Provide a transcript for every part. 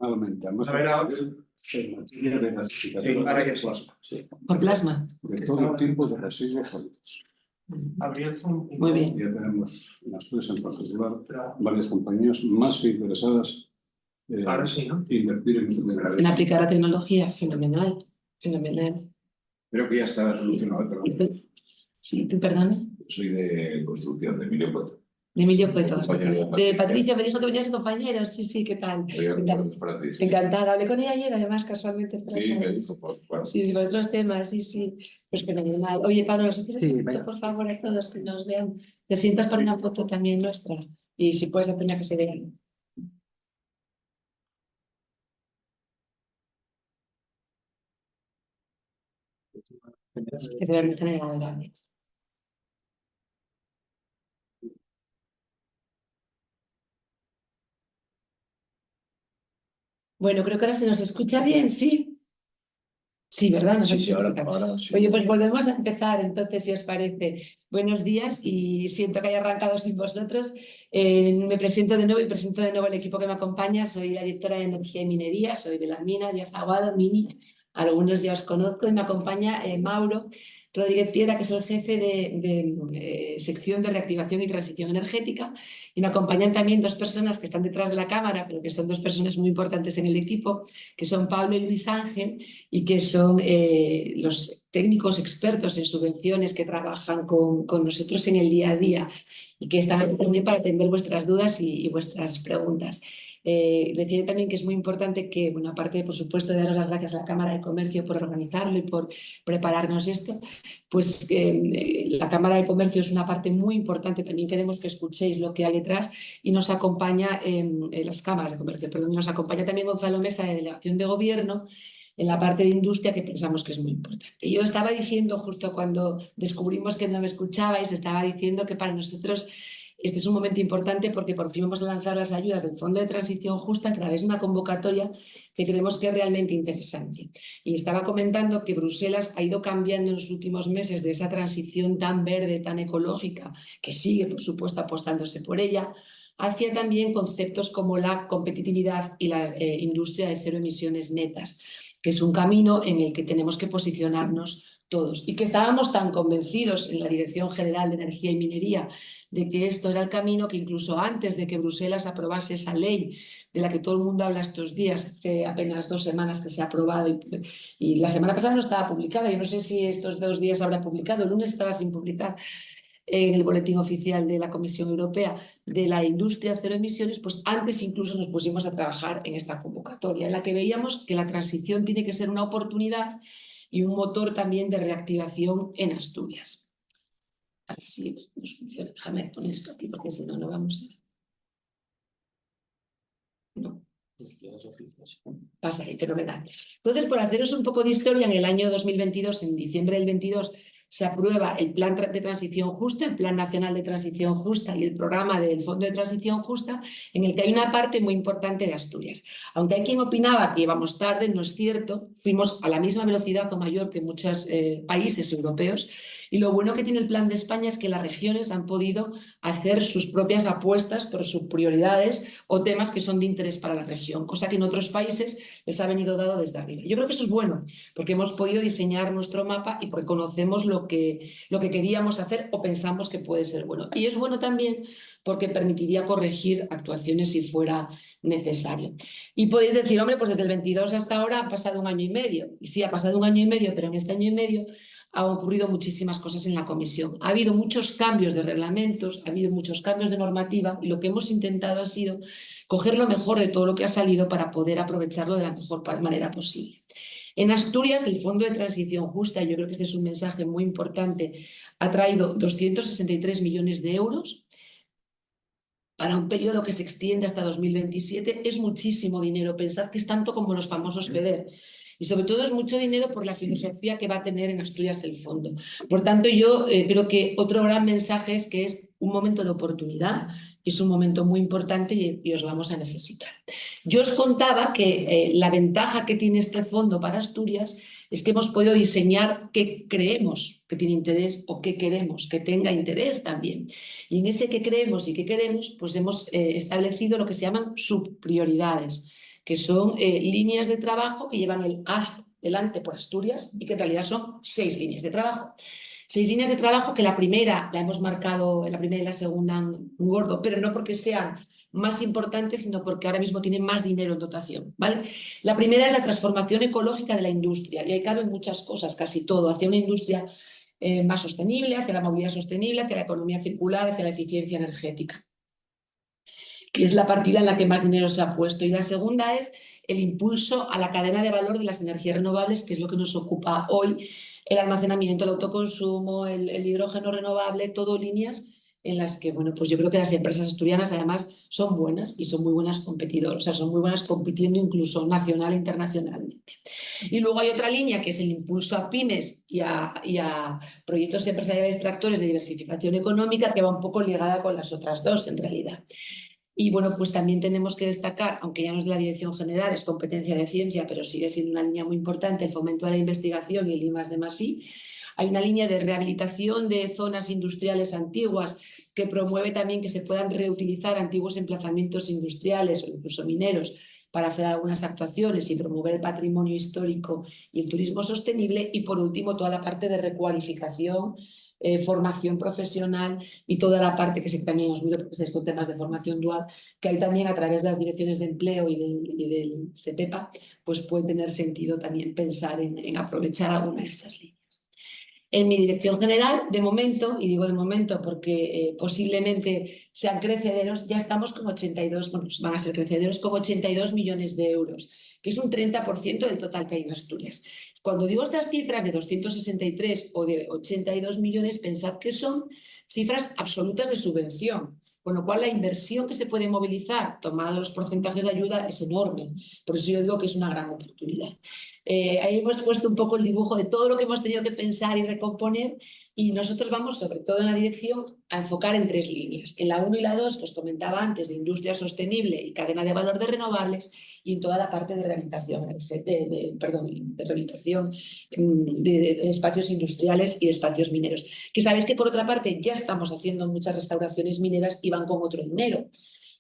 aumenta más A ver, en materia de gasificación ahora que plasma. sí, Por plasma. de todo tipo de residuos sólidos. Muy bien. Ya tenemos en Asturias en particular varias compañías más que interesadas Ahora sí, ¿no? invertir En aplicar la tecnología, fenomenal, fenomenal. Creo que ya está solucionado, perdón. Sí, tú perdona. Soy de construcción, de Emilio Puerto. De Emilio Puetos. Compañero De Patricia me dijo que venías compañero. Sí, sí, ¿qué tal? Encantada. Hablé con ella ayer, además, casualmente. Sí, me dijo, pues, bueno. Sí, sobre otros temas, sí, sí. Pues fenomenal. Oye, Pablo, ¿nos haces un poquito, por favor, a todos que nos vean? Te sientas para una foto también nuestra. Y si puedes, la pena que se vean. Que se vean muy generales. Bueno, creo que ahora se nos escucha bien, ¿sí? Sí, ¿verdad? Nos Sí, escucha. ahora sí. Oye, pues volvemos a empezar, entonces, si os parece. Buenos días y siento que haya arrancado sin vosotros. Me presento de nuevo y presento de nuevo el equipo que me acompaña. Soy la directora de Energía y Minería, soy de la mina, Díaz Aguado, Mini. Algunos ya os conozco y me acompaña Mauro Rodríguez Piedra, que es el jefe de sección de reactivación y transición energética. Y me acompañan también dos personas que están detrás de la cámara, pero que son dos personas muy importantes en el equipo, que son Pablo y Luis Ángel, y que son los técnicos expertos en subvenciones que trabajan con nosotros en el día a día y que están aquí también para atender vuestras dudas y vuestras preguntas. Deciré también que es muy importante que, bueno, aparte, por supuesto, de daros las gracias a la Cámara de Comercio por organizarlo y por prepararnos esto, pues la Cámara de Comercio es una parte muy importante. También queremos que escuchéis lo que hay detrás y nos acompaña las cámaras de comercio, perdón, nos acompaña también Gonzalo Mesa de Delegación de Gobierno en la parte de industria, que pensamos que es muy importante. Yo estaba diciendo, justo cuando descubrimos que no me escuchabais, estaba diciendo que para nosotros este es un momento importante porque por fin vamos a lanzar las ayudas del Fondo de Transición Justa a través de una convocatoria que creemos que es realmente interesante. Y estaba comentando que Bruselas ha ido cambiando en los últimos meses de esa transición tan verde, tan ecológica, que sigue, por supuesto, apostándose por ella, hacia también conceptos como la competitividad y la industria de cero emisiones netas, que es un camino en el que tenemos que posicionarnos todos y que estábamos tan convencidos en la Dirección General de Energía y Minería de que esto era el camino, que incluso antes de que Bruselas aprobase esa ley de la que todo el mundo habla estos días, hace apenas 2 semanas que se ha aprobado y la semana pasada no estaba publicada, yo no sé si estos 2 días habrá publicado, el lunes estaba sin publicar en el boletín oficial de la Comisión Europea de la industria cero emisiones, pues antes incluso nos pusimos a trabajar en esta convocatoria, en la que veíamos que la transición tiene que ser una oportunidad y un motor también de reactivación en Asturias. A ver si nos funciona. Déjame poner esto aquí porque si no, no vamos a... No. Pasa ahí, fenomenal. Entonces, por haceros un poco de historia, en el año 2022, en diciembre del 22, se aprueba el Plan de Transición Justa, el Plan Nacional de Transición Justa y el programa del Fondo de Transición Justa, en el que hay una parte muy importante de Asturias. Aunque hay quien opinaba que íbamos tarde, no es cierto, fuimos a la misma velocidad o mayor que muchos países europeos. Y lo bueno que tiene el Plan de España es que las regiones han podido hacer sus propias apuestas por sus prioridades o temas que son de interés para la región, cosa que en otros países les ha venido dado desde arriba. Yo creo que eso es bueno, porque hemos podido diseñar nuestro mapa y porque conocemos lo que queríamos hacer o pensamos que puede ser bueno. Y es bueno también porque permitiría corregir actuaciones si fuera necesario. Y podéis decir, hombre, pues desde el 22 hasta ahora ha pasado 1 año y medio. Y sí, ha pasado 1 año y medio, pero en este año y medio han ocurrido muchísimas cosas en la comisión. Ha habido muchos cambios de reglamentos, ha habido muchos cambios de normativa y lo que hemos intentado ha sido coger lo mejor de todo lo que ha salido para poder aprovecharlo de la mejor manera posible. En Asturias, el Fondo de Transición Justa, yo creo que este es un mensaje muy importante, ha traído 263 millones de euros para un periodo que se extiende hasta 2027. Es muchísimo dinero. Pensad que es tanto como los famosos FEDER. Y sobre todo es mucho dinero por la filosofía que va a tener en Asturias el fondo. Por tanto, yo creo que otro gran mensaje es que es un momento de oportunidad, es un momento muy importante y os vamos a necesitar. Yo os contaba que la ventaja que tiene este fondo para Asturias es que hemos podido diseñar qué creemos que tiene interés o qué queremos que tenga interés también. Y en ese qué creemos y qué queremos, pues hemos establecido lo que se llaman subprioridades, que son líneas de trabajo que llevan el AST delante por Asturias y que en realidad son 6 líneas de trabajo. 6 líneas de trabajo que la primera la hemos marcado, en la primera y la segunda un gordo, pero no porque sean más importantes, sino porque ahora mismo tienen más dinero en dotación, ¿vale? La primera es la transformación ecológica de la industria, y ahí caben muchas cosas, casi todo, hacia una industria más sostenible, hacia la movilidad sostenible, hacia la economía circular, hacia la eficiencia energética, que es la partida en la que más dinero se ha puesto. Y la segunda es el impulso a la cadena de valor de las energías renovables, que es lo que nos ocupa hoy, el almacenamiento, el autoconsumo, el hidrógeno renovable, todo líneas en las que, bueno, pues yo creo que las empresas asturianas además son buenas y son muy buenas competidoras, o sea, son muy buenas compitiendo incluso nacional e internacionalmente. Y luego hay otra línea que es el impulso a pymes y a proyectos empresariales tractores de diversificación económica, que va un poco ligada con las otras dos en realidad. Y bueno, pues también tenemos que destacar, aunque ya no es de la Dirección General, es competencia de ciencia, pero sigue siendo una línea muy importante, el fomento de la investigación y el I+D+I. Hay una línea de rehabilitación de zonas industriales antiguas que promueve también que se puedan reutilizar antiguos emplazamientos industriales o incluso mineros para hacer algunas actuaciones y promover el patrimonio histórico y el turismo sostenible. Y por último, toda la parte de recualificación, formación profesional y toda la parte que sé que también os miro porque estáis con temas de formación dual, que hay también a través de las direcciones de empleo y del SEPEPA, pues puede tener sentido también pensar en aprovechar alguna de estas líneas. En mi dirección general, de momento, y digo de momento porque posiblemente sean crecederos, ya estamos con 82, bueno, van a ser crecederos con 82 millones de euros, que es un 30% del total que hay en Asturias. Cuando digo estas cifras de 263 o de 82 millones, pensad que son cifras absolutas de subvención, con lo cual la inversión que se puede movilizar, tomados los porcentajes de ayuda, es enorme. Por eso yo digo que es una gran oportunidad. Ahí hemos puesto un poco el dibujo de todo lo que hemos tenido que pensar y recomponer, y nosotros vamos, sobre todo en la dirección, a enfocar en 3 líneas. En la 1 y la 2, que os comentaba antes, de industria sostenible y cadena de valor de renovables, y en toda la parte de rehabilitación, de rehabilitación de espacios industriales y de espacios mineros. Que sabéis que, por otra parte, ya estamos haciendo muchas restauraciones mineras y van con otro dinero.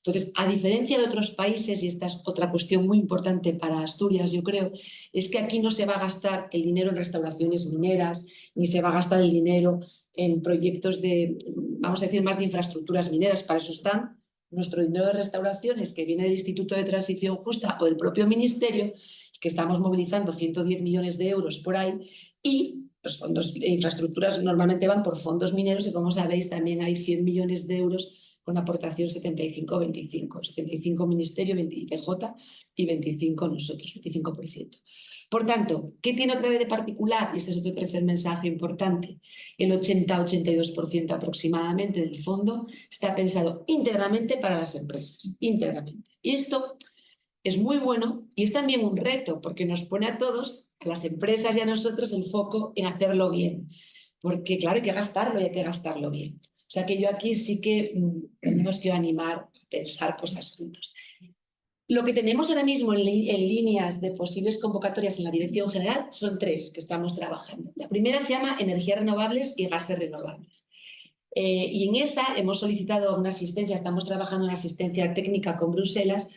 Entonces, a diferencia de otros países, y esta es otra cuestión muy importante para Asturias, yo creo, es que aquí no se va a gastar el dinero en restauraciones mineras, ni se va a gastar el dinero en proyectos de, vamos a decir, más de infraestructuras mineras. Para eso están nuestro dinero de restauraciones, que viene del Instituto de Transición Justa o del propio Ministerio, que estamos movilizando 110 millones de euros por ahí, y los fondos de infraestructuras normalmente van por fondos mineros, y como sabéis también hay 100 millones de euros con aportación 75-25, 75 Ministerio y TJ y 25 nosotros, 25%. Por tanto, ¿qué tiene otra vez de particular? Y este es otro tercer mensaje importante. El 80-82% aproximadamente del fondo está pensado íntegramente para las empresas, íntegramente. Y esto es muy bueno y es también un reto, porque nos pone a todos, a las empresas y a nosotros, el foco en hacerlo bien. Porque claro, hay que gastarlo y hay que gastarlo bien. O sea que yo aquí sí que tenemos que animar a pensar cosas juntos. Lo que tenemos ahora mismo en líneas de posibles convocatorias en la Dirección General son 3 que estamos trabajando. La primera se llama Energías Renovables y Gases Renovables. Y en esa hemos solicitado una asistencia, estamos trabajando en asistencia técnica con Bruselas,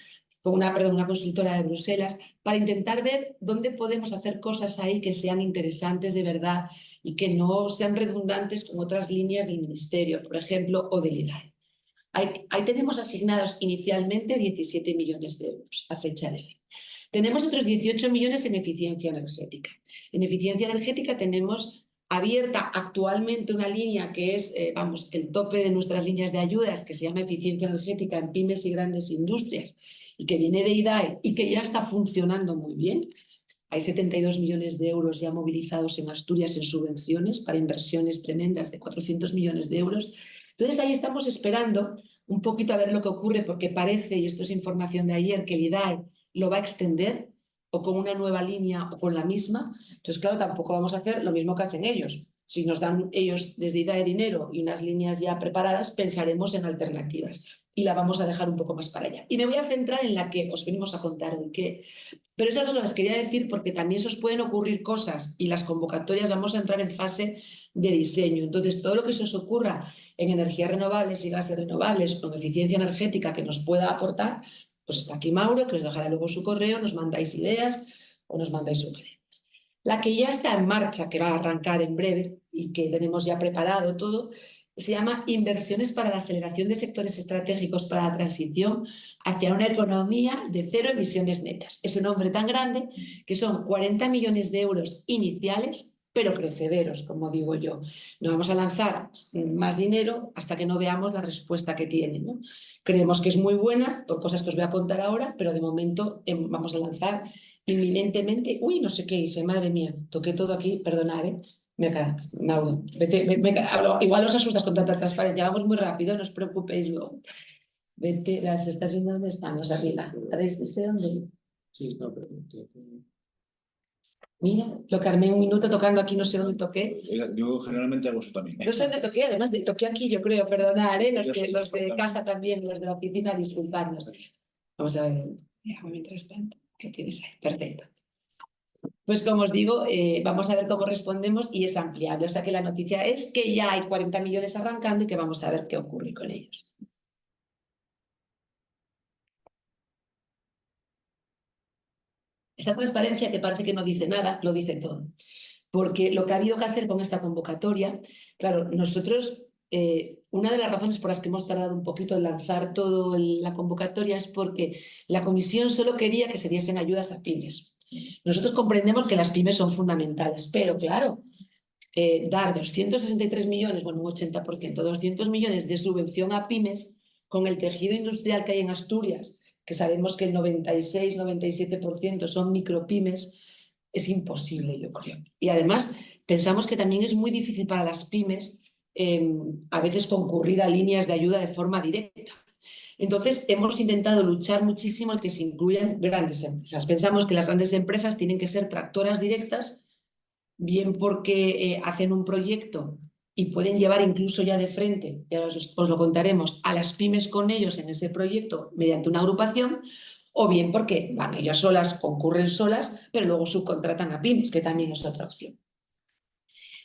con una consultora de Bruselas, para intentar ver dónde podemos hacer cosas ahí que sean interesantes de verdad y que no sean redundantes con otras líneas del Ministerio, por ejemplo, o del IDAE. Ahí tenemos asignados inicialmente 17 millones de euros a fecha de hoy. Tenemos otros 18 millones en eficiencia energética. En eficiencia energética tenemos abierta actualmente una línea que es, el tope de nuestras líneas de ayudas, que se llama eficiencia energética en pymes y grandes industrias, y que viene de IDAE y que ya está funcionando muy bien. Hay 72 millones de euros ya movilizados en Asturias en subvenciones para inversiones tremendas de 400 millones de euros. Entonces ahí estamos esperando un poquito a ver lo que ocurre, porque parece, y esto es información de ayer, que el IDAE lo va a extender o con una nueva línea o con la misma. Entonces, claro, tampoco vamos a hacer lo mismo que hacen ellos. Si nos dan ellos desde IDAE dinero y unas líneas ya preparadas, pensaremos en alternativas y la vamos a dejar un poco más para allá. Y me voy a centrar en la que os venimos a contar hoy, pero esas dos las quería decir porque también se os pueden ocurrir cosas, y las convocatorias vamos a entrar en fase de diseño. Entonces, todo lo que se os ocurra en energías renovables y gases renovables o en eficiencia energética que nos pueda aportar, Pues está aquí Mauro, que os dejará luego su correo, nos mandáis ideas o nos mandáis sugerencias. La que ya está en marcha, que va a arrancar en breve y que tenemos ya preparado todo, se llama Inversiones para la aceleración de sectores estratégicos para la transición hacia una economía de cero emisiones netas. Ese nombre tan grande que son 40 millones de euros iniciales, pero crecederos, como digo yo. No vamos a lanzar más dinero hasta que no veamos la respuesta que tiene, ¿no? Creemos que es muy buena por cosas que os voy a contar ahora, pero de momento vamos a lanzar inminentemente. Uy, no sé qué hice, madre mía, toqué todo aquí, perdonad, me cagas, Mauro. Igual os asustas con tanta transparencia, vamos muy rápido, no os preocupéis luego. Vete, las estás viendo dónde están, los de arriba. ¿Sabéis desde dónde? Sí, no, pero... Mira, lo que armé un minuto tocando aquí, no sé dónde toqué. Yo generalmente hago eso también. No sé dónde toqué, además toqué aquí, yo creo, perdonad, los de casa también, los de la oficina, disculpadnos. Vamos a ver, mientras tanto, ¿qué tienes ahí? Perfecto. Pues como os digo, vamos a ver cómo respondemos y es ampliable. O sea que la noticia es que ya hay 40 millones arrancando y que vamos a ver qué ocurre con ellos. Esta transparencia que parece que no dice nada, lo dice todo. Porque lo que ha habido que hacer con esta convocatoria, claro, nosotros, una de las razones por las que hemos tardado un poquito en lanzar toda la convocatoria es porque la comisión solo quería que se diesen ayudas a pymes. Nosotros comprendemos que las pymes son fundamentales, pero claro, dar 263 millones, bueno, un 80%, 200 millones de subvención a pymes con el tejido industrial que hay en Asturias, que sabemos que el 96-97% son micropymes, es imposible, yo creo. Y además pensamos que también es muy difícil para las pymes a veces concurrir a líneas de ayuda de forma directa. Entonces, hemos intentado luchar muchísimo el que se incluyan grandes empresas. Pensamos que las grandes empresas tienen que ser tractoras directas, bien porque hacen un proyecto y pueden llevar incluso ya de frente, ya os lo contaremos, a las pymes con ellos en ese proyecto mediante una agrupación, o bien porque van ellas solas, concurren solas, pero luego subcontratan a pymes, que también es otra opción.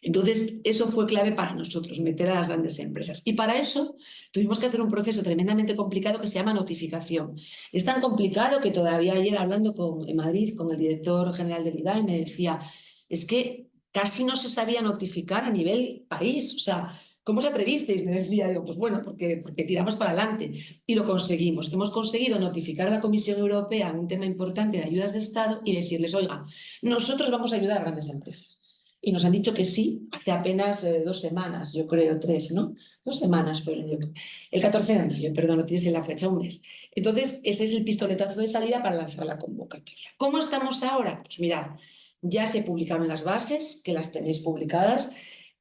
Entonces, eso fue clave para nosotros, meter a las grandes empresas. Y para eso tuvimos que hacer un proceso tremendamente complicado que se llama notificación. Es tan complicado que todavía ayer hablando en Madrid con el director general del IDAE me decía, es que casi no se sabía notificar a nivel país. O sea, ¿cómo os atrevisteis? Me decía yo, pues bueno, porque tiramos para adelante. Y lo conseguimos. Hemos conseguido notificar a la Comisión Europea en un tema importante de ayudas de Estado y decirles, oiga, nosotros vamos a ayudar a grandes empresas. Y nos han dicho que sí, hace apenas 2 semanas, yo creo 3, ¿no? 2 semanas fueron, yo creo. El 14 de mayo, perdón, no tienes en la fecha, un mes. Entonces, ese es el pistoletazo de salida para lanzar la convocatoria. ¿Cómo estamos ahora? Pues mirad, ya se publicaron las bases, que las tenéis publicadas,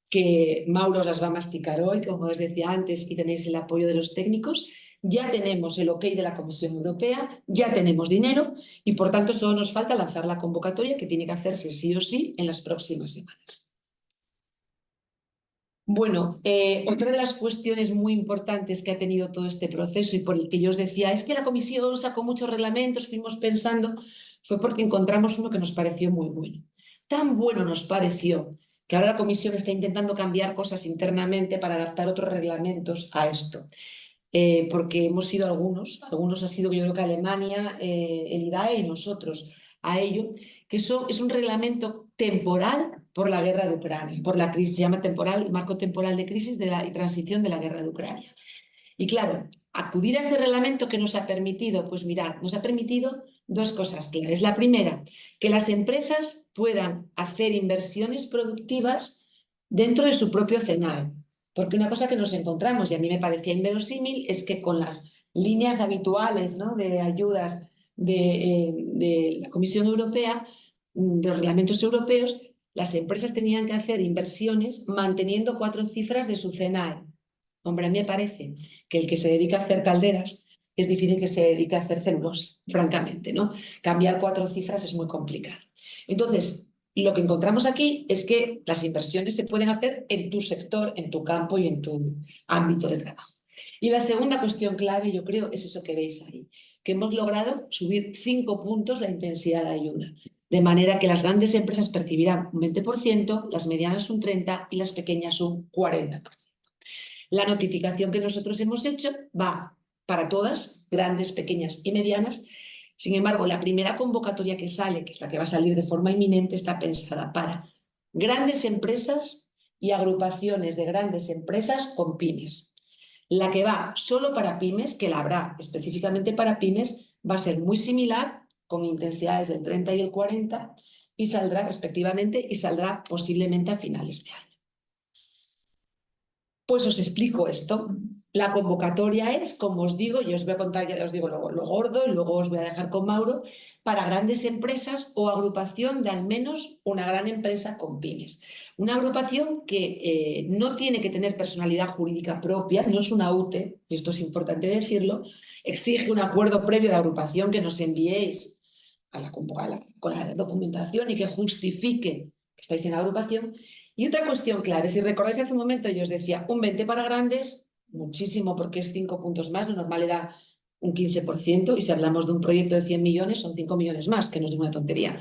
que Mauro os las va a masticar hoy, como os decía antes, y tenéis el apoyo de los técnicos. Ya tenemos el ok de la Comisión Europea, ya tenemos dinero y por tanto solo nos falta lanzar la convocatoria que tiene que hacerse sí o sí en las próximas semanas. Bueno, otra de las cuestiones muy importantes que ha tenido todo este proceso y por el que yo os decía es que la Comisión sacó muchos reglamentos, fuimos pensando, fue porque encontramos uno que nos pareció muy bueno. Tan bueno nos pareció que ahora la Comisión está intentando cambiar cosas internamente para adaptar otros reglamentos a esto. Porque hemos sido algunos ha sido yo creo que Alemania, el IDAE y nosotros a ello, que es un reglamento temporal por la guerra de Ucrania, por la crisis, se llama temporal, marco temporal de crisis y transición de la guerra de Ucrania. Y claro, acudir a ese reglamento que nos ha permitido, pues mirad, nos ha permitido 2 cosas claves. La primera, que las empresas puedan hacer inversiones productivas dentro de su propio CENAE. Porque una cosa que nos encontramos, y a mí me parecía inverosímil, es que con las líneas habituales, ¿no?, de ayudas de la Comisión Europea, de los reglamentos europeos, las empresas tenían que hacer inversiones manteniendo 4 cifras de su CENAE. Hombre, a mí me parece que el que se dedica a hacer calderas es difícil que se dedique a hacer celulosa, francamente, ¿no? Cambiar 4 cifras es muy complicado. Entonces, lo que encontramos aquí es que las inversiones se pueden hacer en tu sector, en tu campo y en tu ámbito de trabajo. Y la segunda cuestión clave, yo creo, es eso que veis ahí, que hemos logrado subir 5 puntos la intensidad de ayuda, de manera que las grandes empresas percibirán un 20%, las medianas un 30% y las pequeñas un 40%. La notificación que nosotros hemos hecho va para todas, grandes, pequeñas y medianas. Sin embargo, la primera convocatoria que sale, que es la que va a salir de forma inminente, está pensada para grandes empresas y agrupaciones de grandes empresas con pymes. La que va solo para pymes, que la habrá específicamente para pymes, va a ser muy similar, con intensidades del 30 y el 40, y saldrá respectivamente y saldrá posiblemente a finales de año. Pues os explico esto. La convocatoria es, como os digo, yo os voy a contar, ya os digo lo gordo y luego os voy a dejar con Mauro, para grandes empresas o agrupación de al menos una gran empresa con pymes. Una agrupación que no tiene que tener personalidad jurídica propia, no es una UTE, y esto es importante decirlo, exige un acuerdo previo de agrupación que nos enviéis con la documentación y que justifique que estáis en agrupación. Y otra cuestión clave, si recordáis hace un momento yo os decía, un 20 para grandes, muchísimo porque es 5 puntos más, lo normal era un 15%, y si hablamos de un proyecto de 100 millones, son 5 millones más, que no es ninguna tontería.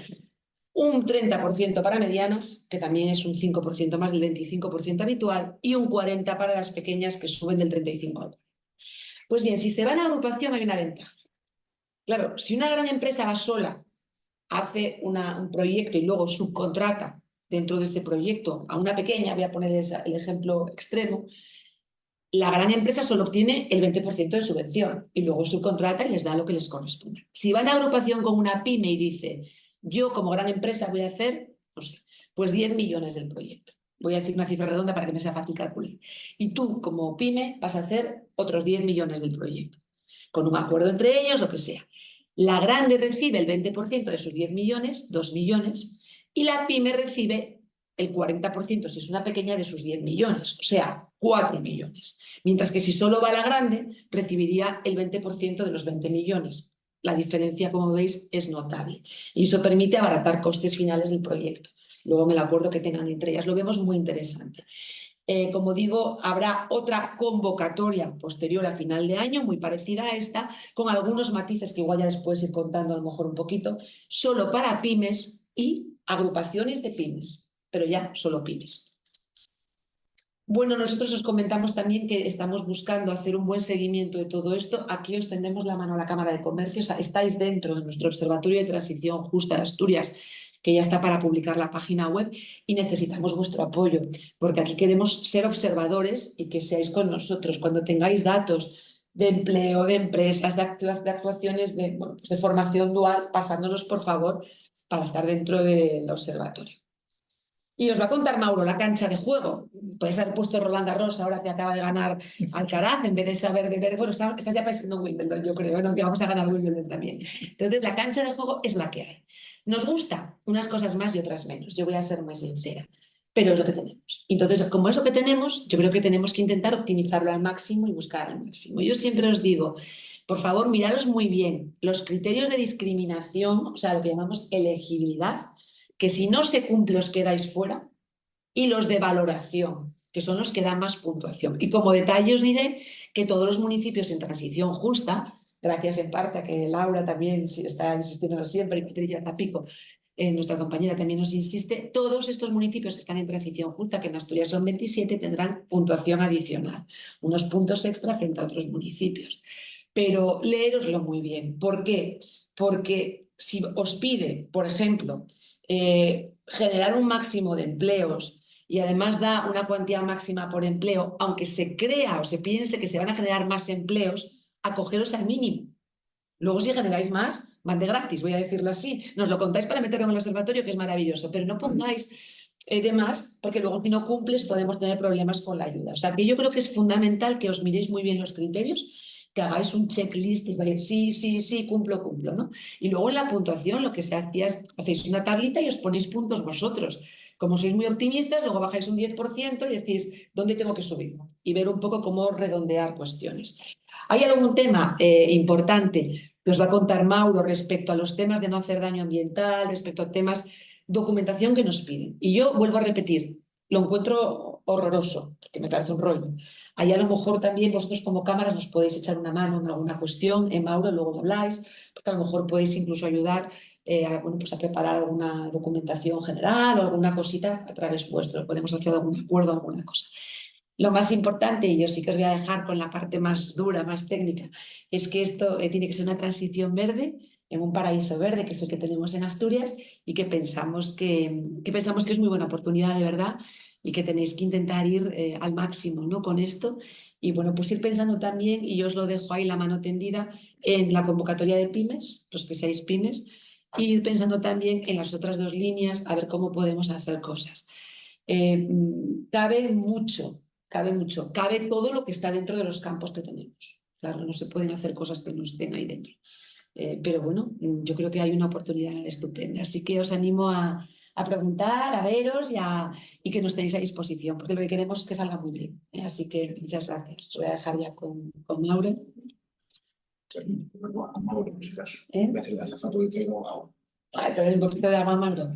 Un 30% para medianas, que también es un 5% más del 25% habitual, y un 40% para las pequeñas, que suben del 35 al 40%. Pues bien, si se va en agrupación hay una ventaja. Claro, si una gran empresa va sola, hace un proyecto y luego subcontrata dentro de ese proyecto a una pequeña, voy a poner el ejemplo extremo, la gran empresa solo obtiene el 20% de subvención y luego subcontrata y les da lo que les corresponde. Si va en agrupación con una pyme y dice, yo como gran empresa voy a hacer, no sé, pues 10 millones del proyecto. Voy a decir una cifra redonda para que me sea fácil calcular. Y tú como pyme vas a hacer otros 10 millones del proyecto, con un acuerdo entre ellos, lo que sea. La grande recibe el 20% de sus 10 millones, 2 millones, y la pyme recibe el 40% si es una pequeña de sus 10 millones, o sea, 4 millones. Mientras que si solo va la grande, recibiría el 20% de los 20 millones. La diferencia, como veis, es notable. Y eso permite abaratar costes finales del proyecto. Luego, en el acuerdo que tengan entre ellas, lo vemos muy interesante. Como digo, habrá otra convocatoria posterior a final de año, muy parecida a esta, con algunos matices que igual ya les puedes ir contando a lo mejor un poquito, solo para pymes y agrupaciones de pymes, pero ya solo pymes. Bueno, nosotros os comentamos también que estamos buscando hacer un buen seguimiento de todo esto. Aquí os tendemos la mano a la Cámara de Comercio. O sea, estáis dentro de nuestro Observatorio de Transición Justa de Asturias, que ya está para publicar la página web, y necesitamos vuestro apoyo, porque aquí queremos ser observadores y que seáis con nosotros. Cuando tengáis datos de empleo, de empresas, de actuaciones, pues de formación dual, pasádnoslos, por favor, para estar dentro del observatorio. Y os va a contar Mauro la cancha de juego. Podéis haber puesto Roland Garros ahora que acaba de ganar Alcaraz, en vez de saber de ver. Bueno, estás ya pensando en Wimbledon, yo creo, ¿no? Que vamos a ganar Wimbledon también. Entonces, la cancha de juego es la que hay. Nos gusta unas cosas más y otras menos. Yo voy a ser muy sincera, pero es lo que tenemos. Entonces, como es lo que tenemos, yo creo que tenemos que intentar optimizarlo al máximo y buscar al máximo. Yo siempre os digo, por favor, miraros muy bien los criterios de discriminación, o sea, lo que llamamos elegibilidad, que si no se cumple os quedáis fuera, y los de valoración, que son los que dan más puntuación. Y como detalle os diré que todos los municipios en transición justa, gracias en parte a que Laura también está insistiendo siempre, y Patricia Zapico, nuestra compañera, también nos insiste, todos estos municipios que están en transición justa, que en Asturias son 27, tendrán puntuación adicional, unos puntos extra frente a otros municipios. Pero leéroslo muy bien. ¿Por qué? Porque si os pide, por ejemplo, generar un máximo de empleos y además da una cuantía máxima por empleo, aunque se crea o se piense que se van a generar más empleos, acogeros al mínimo. Luego, si generáis más, van de gratis, voy a decirlo así. Nos lo contáis para meterlo en el observatorio, que es maravilloso, pero no pongáis de más, porque luego si no cumples podemos tener problemas con la ayuda. O sea, que yo creo que es fundamental que os miréis muy bien los criterios, que hagáis un checklist y vais, sí, cumplo, ¿no? Y luego en la puntuación lo que se hacía es, hacéis una tablita y os ponéis puntos vosotros. Como sois muy optimistas, luego bajáis un 10% y decís, ¿dónde tengo que subir? Y ver un poco cómo redondear cuestiones. ¿Hay algún tema importante que os va a contar Mauro respecto a los temas de no hacer daño ambiental, respecto a temas, documentación que nos piden? Y yo vuelvo a repetir, lo encuentro horroroso, que me parece un rollo. Ahí a lo mejor también vosotros como cámaras nos podéis echar una mano en alguna cuestión, Mauro, luego lo habláis, porque a lo mejor podéis incluso ayudar pues a preparar alguna documentación general o alguna cosita a través vuestro. Podemos hacer algún acuerdo, alguna cosa. Lo más importante, y yo sí que os voy a dejar con la parte más dura, más técnica, es que esto tiene que ser una transición verde en un paraíso verde, que es el que tenemos en Asturias, y que pensamos que es muy buena oportunidad de verdad y que tenéis que intentar ir al máximo, ¿no? Con esto. Y bueno, pues ir pensando también, y yo os lo dejo ahí la mano tendida, en la convocatoria de pymes, los que seáis pymes, e ir pensando también en las otras dos líneas, a ver cómo podemos hacer cosas. Cabe mucho, cabe todo lo que está dentro de los campos que tenemos. Claro, no se pueden hacer cosas que no estén ahí dentro. Pero bueno, yo creo que hay una oportunidad estupenda. Así que os animo a preguntar, a veros y que nos tenéis a disposición, porque lo que queremos es que salga muy bien. Así que muchas gracias. Os voy a dejar ya con Mauro. A Mauro, en ese caso. ¿Eh? De hacer de azafato de traigo agua. Ay, pero un poquito de agua, Mauro.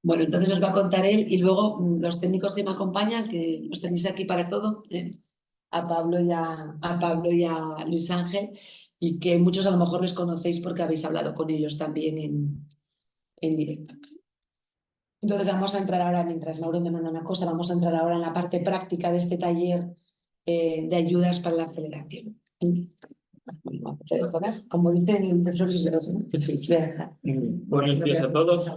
Bueno, entonces os va a contar él y luego los técnicos que me acompañan, que los tenéis aquí para todo, a Pablo y a Luis Ángel, y que muchos a lo mejor les conocéis porque habéis hablado con ellos también en directo. Entonces vamos a entrar ahora, mientras Mauro me manda una cosa, vamos a entrar ahora en la parte práctica de este taller de ayudas para la aceleración. Como dicen el profesor Libros, ¿no? Buenos días a todos,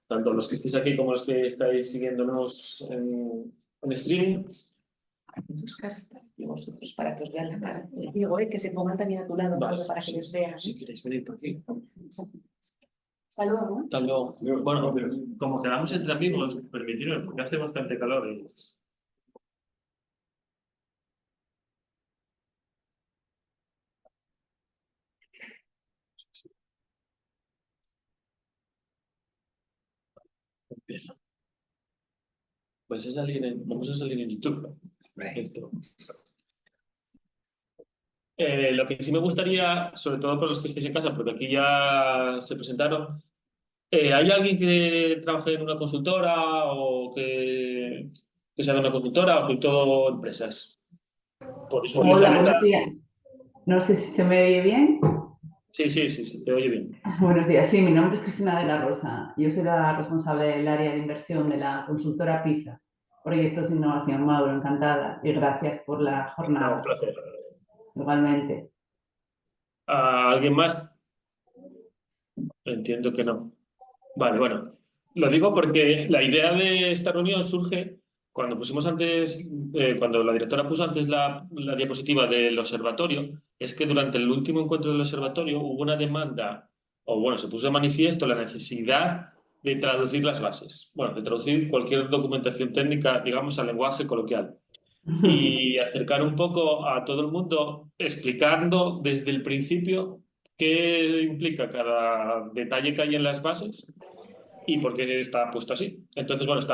tanto los que estéis aquí como los que estáis siguiéndonos en streaming. Y vosotros para que os vean la cara. Digo, que se pongan también a tu lado, Vale, para que les vean. Si queréis venir por aquí. Hasta luego. Hasta luego. Bueno, como quedamos entre amigos, permitidme, porque hace bastante calor. Empieza. Pues vamos a salir en YouTube. Esto. Lo que sí me gustaría, sobre todo para los que estéis en casa, porque aquí ya se presentaron, ¿hay alguien que trabaje en una consultora o que sea de una consultora o que todo empresas? Por eso Hola, buenos días. No sé si se me oye bien. Sí, se te oye bien. Buenos días, sí, mi nombre es Cristina de la Rosa. Yo soy la responsable del área de inversión de la consultora PISA, Proyectos de Innovación. Mauro, encantada y gracias por la jornada. Un placer. Igualmente. ¿Alguien más? Entiendo que no. Vale, bueno. Lo digo porque la idea de esta reunión surge cuando pusimos antes, cuando la directora puso antes la diapositiva del observatorio, es que durante el último encuentro del observatorio hubo una demanda, o bueno, se puso de manifiesto la necesidad de traducir las bases. Bueno, de traducir cualquier documentación técnica, digamos, al lenguaje coloquial. Y acercar un poco a todo el mundo explicando desde el principio qué implica cada detalle que hay en las bases y por qué está puesto así. Entonces, bueno, se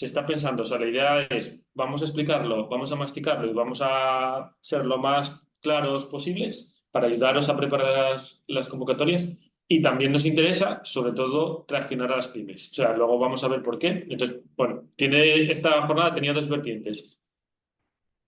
está pensando, o sea, la idea es, vamos a explicarlo, vamos a masticarlo y vamos a ser lo más claros posibles para ayudaros a preparar las convocatorias. Y también nos interesa, sobre todo, traccionar a las pymes. O sea, luego vamos a ver por qué. Entonces, bueno, esta jornada tenía dos vertientes.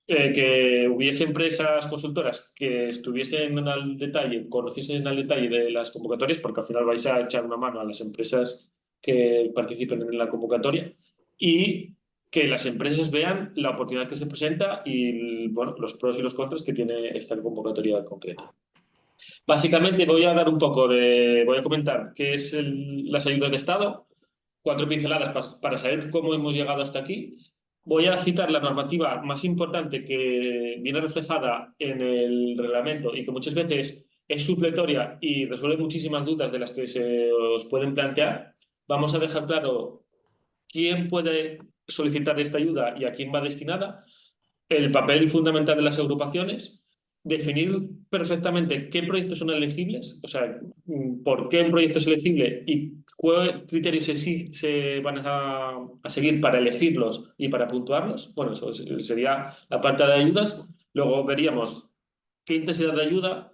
Que hubiese empresas consultoras que estuviesen al detalle, conociesen al detalle de las convocatorias, porque al final vais a echar una mano a las empresas que participen en la convocatoria, y que las empresas vean la oportunidad que se presenta y bueno, los pros y los contras que tiene esta convocatoria concreta. Básicamente voy a comentar qué es las ayudas de Estado, 4 pinceladas para saber cómo hemos llegado hasta aquí. Voy a citar la normativa más importante que viene reflejada en el reglamento y que muchas veces es supletoria y resuelve muchísimas dudas de las que se os pueden plantear. Vamos a dejar claro quién puede solicitar esta ayuda y a quién va destinada, el papel fundamental de las agrupaciones, definir perfectamente qué proyectos son elegibles, o sea, por qué un proyecto es elegible y qué criterios se van a seguir para elegirlos y para puntuarlos. Bueno, eso sería la parte de ayudas. Luego veríamos qué intensidad de ayuda,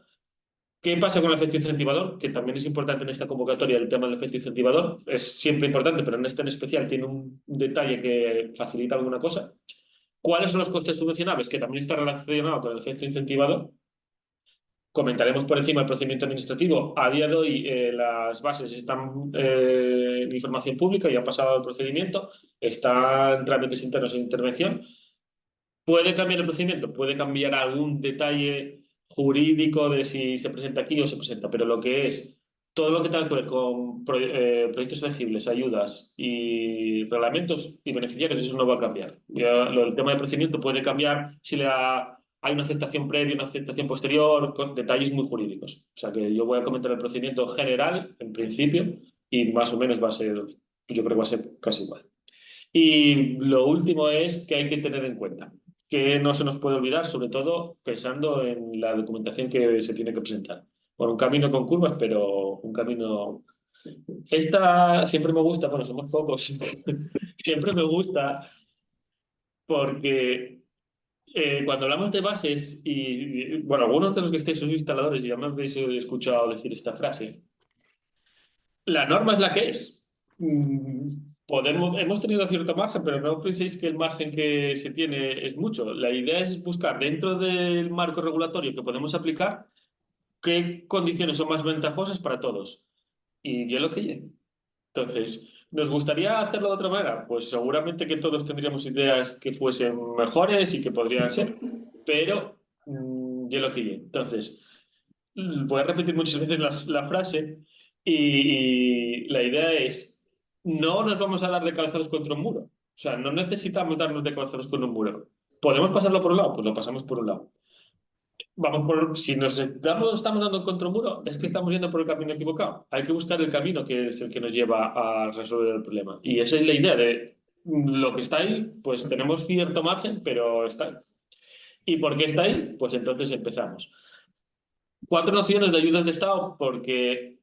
qué pasa con el efecto incentivador, que también es importante en esta convocatoria el tema del efecto incentivador. Es siempre importante, pero en este en especial tiene un detalle que facilita alguna cosa. ¿Cuáles son los costes subvencionables? Que también está relacionado con el efecto incentivador. Comentaremos por encima el procedimiento administrativo. A día de hoy las bases están en información pública y ha pasado el procedimiento, está en trámites internos de intervención. ¿Puede cambiar el procedimiento? Puede cambiar algún detalle jurídico de si se presenta aquí o se presenta, pero lo que es todo lo que tenga que ver con proyectos elegibles, ayudas y reglamentos y beneficiarios, eso no va a cambiar. El tema de procedimiento puede cambiar si hay una aceptación previa, una aceptación posterior, con detalles muy jurídicos. O sea que yo voy a comentar el procedimiento general, en principio, y más o menos va a ser, yo creo que va a ser casi igual. Y lo último es que hay que tener en cuenta que no se nos puede olvidar, sobre todo pensando en la documentación que se tiene que presentar. Bueno, un camino con curvas, pero un camino... Esta siempre me gusta, bueno, somos pocos, siempre me gusta porque cuando hablamos de bases, y bueno, algunos de los que estáis sois instaladores y ya me habéis escuchado decir esta frase, la norma es la que es. Hemos tenido cierto margen, pero no penséis que el margen que se tiene es mucho. La idea es buscar dentro del marco regulatorio que podemos aplicar qué condiciones son más ventajosas para todos. Y yo lo que llegue. Entonces, ¿nos gustaría hacerlo de otra manera? Pues seguramente que todos tendríamos ideas que fuesen mejores y que podrían ser, pero yo lo que llegue. Entonces, voy a repetir muchas veces la frase y la idea es, no nos vamos a dar de cabezados contra un muro. O sea, no necesitamos darnos de cabezados con un muro. ¿Podemos pasarlo por un lado? Pues lo pasamos por un lado. Si nos estamos dando contra un muro, es que estamos yendo por el camino equivocado. Hay que buscar el camino que es el que nos lleva a resolver el problema. Y esa es la idea de lo que está ahí, pues tenemos cierto margen, pero está ahí. ¿Y por qué está ahí? Pues entonces empezamos. 4 nociones de ayudas de Estado, porque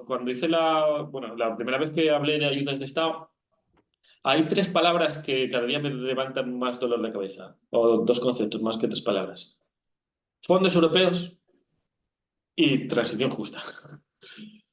cuando hice la primera vez que hablé de ayudas de Estado, hay 3 palabras que cada día me levantan más dolor de cabeza, o 2 conceptos más que 3 palabras. Fondos europeos y transición justa.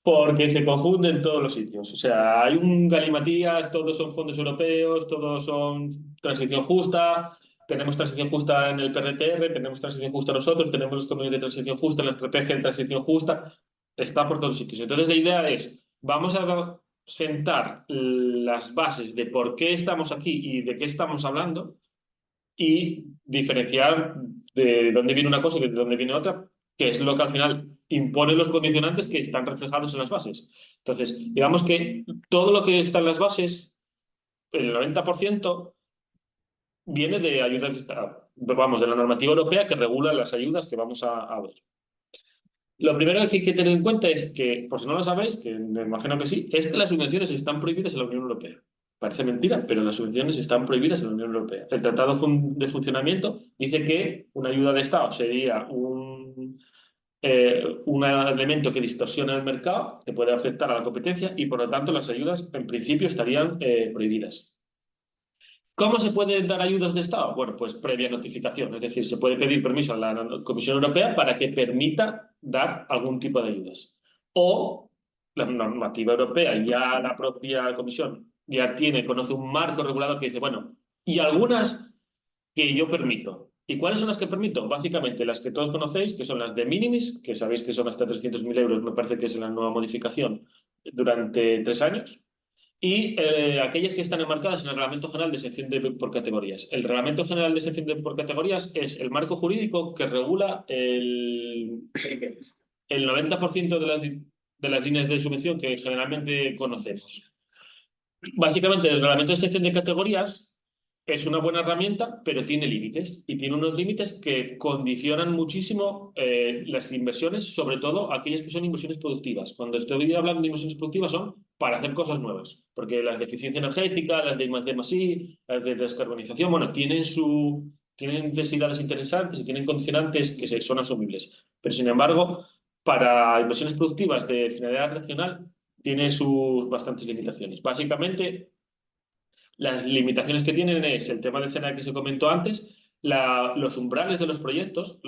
Porque se confunden en todos los sitios. O sea, hay un galimatías, todos son fondos europeos, todos son transición justa. Tenemos transición justa en el PRTR, tenemos transición justa nosotros, tenemos los convenios de transición justa, la estrategia de transición justa. Está por todos sitios. Entonces, la idea es, vamos a sentar las bases de por qué estamos aquí y de qué estamos hablando y diferenciar de dónde viene una cosa y de dónde viene otra, que es lo que al final impone los condicionantes que están reflejados en las bases. Entonces, digamos que todo lo que está en las bases, el 90%, viene de ayudas de Estado. Vamos, de la normativa europea que regula las ayudas que vamos a ver. Lo primero que hay que tener en cuenta es que, por si no lo sabéis, que me imagino que sí, es que las subvenciones están prohibidas en la Unión Europea. Parece mentira, pero las subvenciones están prohibidas en la Unión Europea. El Tratado de Funcionamiento dice que una ayuda de Estado sería un elemento que distorsiona el mercado, que puede afectar a la competencia y, por lo tanto, las ayudas, en principio, estarían prohibidas. ¿Cómo se pueden dar ayudas de Estado? Bueno, pues previa notificación. Es decir, se puede pedir permiso a la Comisión Europea para que permita dar algún tipo de ayudas. O la normativa europea, ya la propia Comisión ya conoce un marco regulador que dice, bueno, y algunas que yo permito. ¿Y cuáles son las que permito? Básicamente las que todos conocéis, que son las de minimis, que sabéis que son hasta 300.000 euros, me parece que es la nueva modificación, durante 3 años. Y aquellas que están enmarcadas en el Reglamento General de Sección por categorías. El Reglamento General de Sección por categorías es el marco jurídico que regula el 90% de las líneas de subvención que generalmente conocemos. Básicamente, el Reglamento de Sección de categorías es una buena herramienta, pero tiene límites. Y tiene unos límites que condicionan muchísimo las inversiones, sobre todo aquellas que son inversiones productivas. Cuando estoy hablando de inversiones productivas son para hacer cosas nuevas. Porque las de eficiencia energética, las de I+D+I, las de descarbonización, bueno, tienen necesidades interesantes y tienen condicionantes que son asumibles. Pero, sin embargo, para inversiones productivas de finalidad regional, tiene sus bastantes limitaciones. Básicamente, las limitaciones que tienen es el tema del CNA que se comentó antes, los umbrales de los proyectos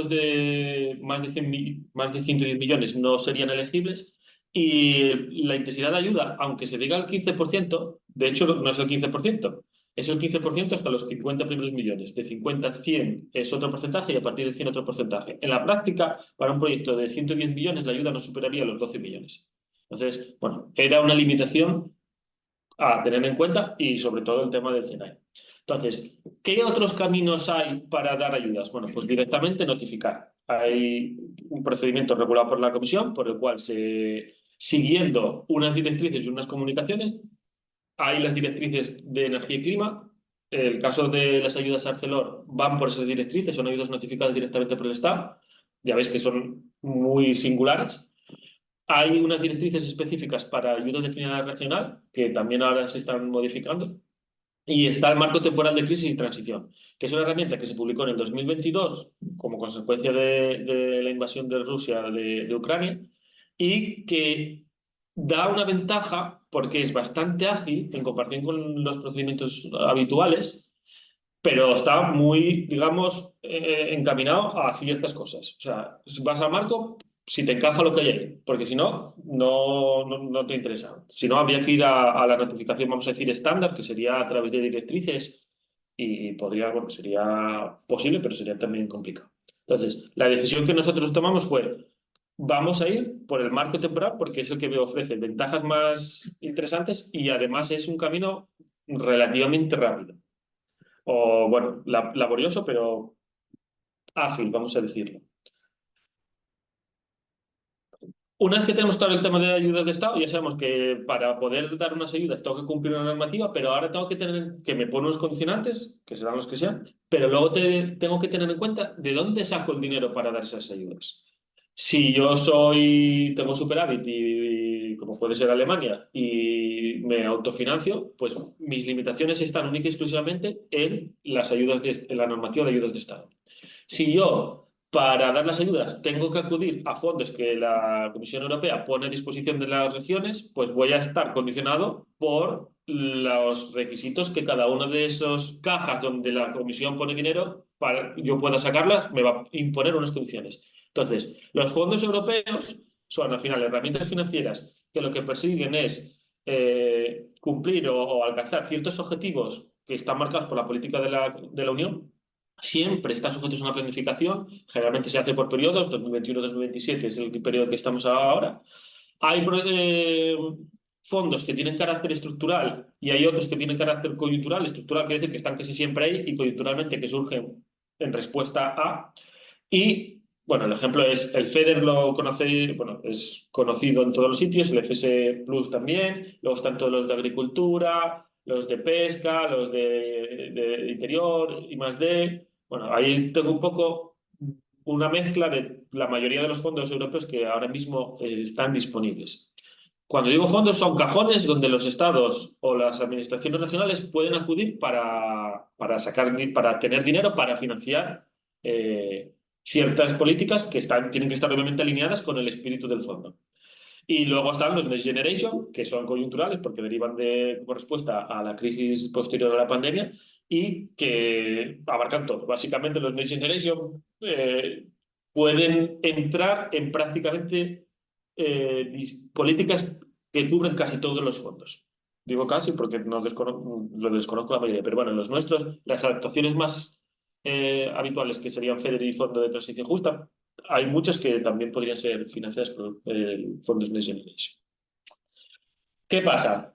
de más de 110 millones no serían elegibles y la intensidad de ayuda, aunque se diga el 15%, de hecho no es el 15%, Es el 15% hasta los 50 primeros millones. De 50 a 100 es otro porcentaje y a partir de 100 otro porcentaje. En la práctica, para un proyecto de 110 millones, la ayuda no superaría los 12 millones. Entonces, bueno, era una limitación a tener en cuenta y sobre todo el tema del CNAE. Entonces, ¿qué otros caminos hay para dar ayudas? Bueno, pues directamente notificar. Hay un procedimiento regulado por la Comisión por el cual, siguiendo unas directrices y unas comunicaciones, hay las directrices de energía y clima. El caso de las ayudas a Arcelor van por esas directrices, son ayudas notificadas directamente por el Estado. Ya veis que son muy singulares. Hay unas directrices específicas para ayudas de finanzas regional, que también ahora se están modificando. Y está el marco temporal de crisis y transición, que es una herramienta que se publicó en el 2022 como consecuencia de la invasión de Rusia de Ucrania y que da una ventaja porque es bastante ágil en comparación con los procedimientos habituales, pero está muy, digamos, encaminado a ciertas cosas. O sea, vas al marco si te encaja lo que hay ahí, porque si no, no te interesa. Si no, habría que ir a la notificación, vamos a decir, estándar, que sería a través de directrices y podría, bueno, sería posible, pero sería también complicado. Entonces, la decisión que nosotros tomamos fue, vamos a ir por el marco temporal porque es el que me ofrece ventajas más interesantes y además es un camino relativamente rápido. O, bueno, laborioso, pero ágil, vamos a decirlo. Una vez que tenemos claro el tema de ayudas de Estado, ya sabemos que para poder dar unas ayudas tengo que cumplir una normativa, pero ahora tengo que tener que me pone unos condicionantes, que serán los que sean, pero luego tengo que tener en cuenta de dónde saco el dinero para dar esas ayudas. Si yo tengo superávit y como puede ser Alemania, y me autofinancio, pues mis limitaciones están única y exclusivamente en las ayudas en la normativa de ayudas de Estado. Si yo para dar las ayudas tengo que acudir a fondos que la Comisión Europea pone a disposición de las regiones, pues voy a estar condicionado por los requisitos que cada una de esas cajas donde la Comisión pone dinero, para yo pueda sacarlas, me va a imponer unas condiciones. Entonces, los fondos europeos son al final herramientas financieras que lo que persiguen es cumplir o alcanzar ciertos objetivos que están marcados por la política de la Unión. Siempre están sujetos a una planificación, generalmente se hace por periodos, 2021-2027 es el periodo que estamos ahora. Hay fondos que tienen carácter estructural y hay otros que tienen carácter coyuntural. Estructural quiere decir que están casi siempre ahí y coyunturalmente que surgen en respuesta a. Y, bueno, el ejemplo es el FEDER, bueno, es conocido en todos los sitios, el FS Plus también, luego están todos los de agricultura, los de pesca, los de interior, I+D. Bueno, ahí tengo un poco una mezcla de la mayoría de los fondos europeos que ahora mismo están disponibles. Cuando digo fondos, son cajones donde los estados o las administraciones regionales pueden acudir para tener dinero para financiar ciertas políticas que tienen que estar obviamente alineadas con el espíritu del fondo. Y luego están los Next Generation, que son coyunturales porque derivan como respuesta a la crisis posterior a la pandemia y que abarcan todo. Básicamente los Next Generation pueden entrar en prácticamente políticas que cubren casi todos los fondos. Digo casi porque lo desconozco la mayoría, pero bueno, en los nuestros, las actuaciones más habituales que serían FEDER y Fondo de Transición Justa, hay muchas que también podrían ser financiadas por fondos Next Generation. ¿Qué pasa?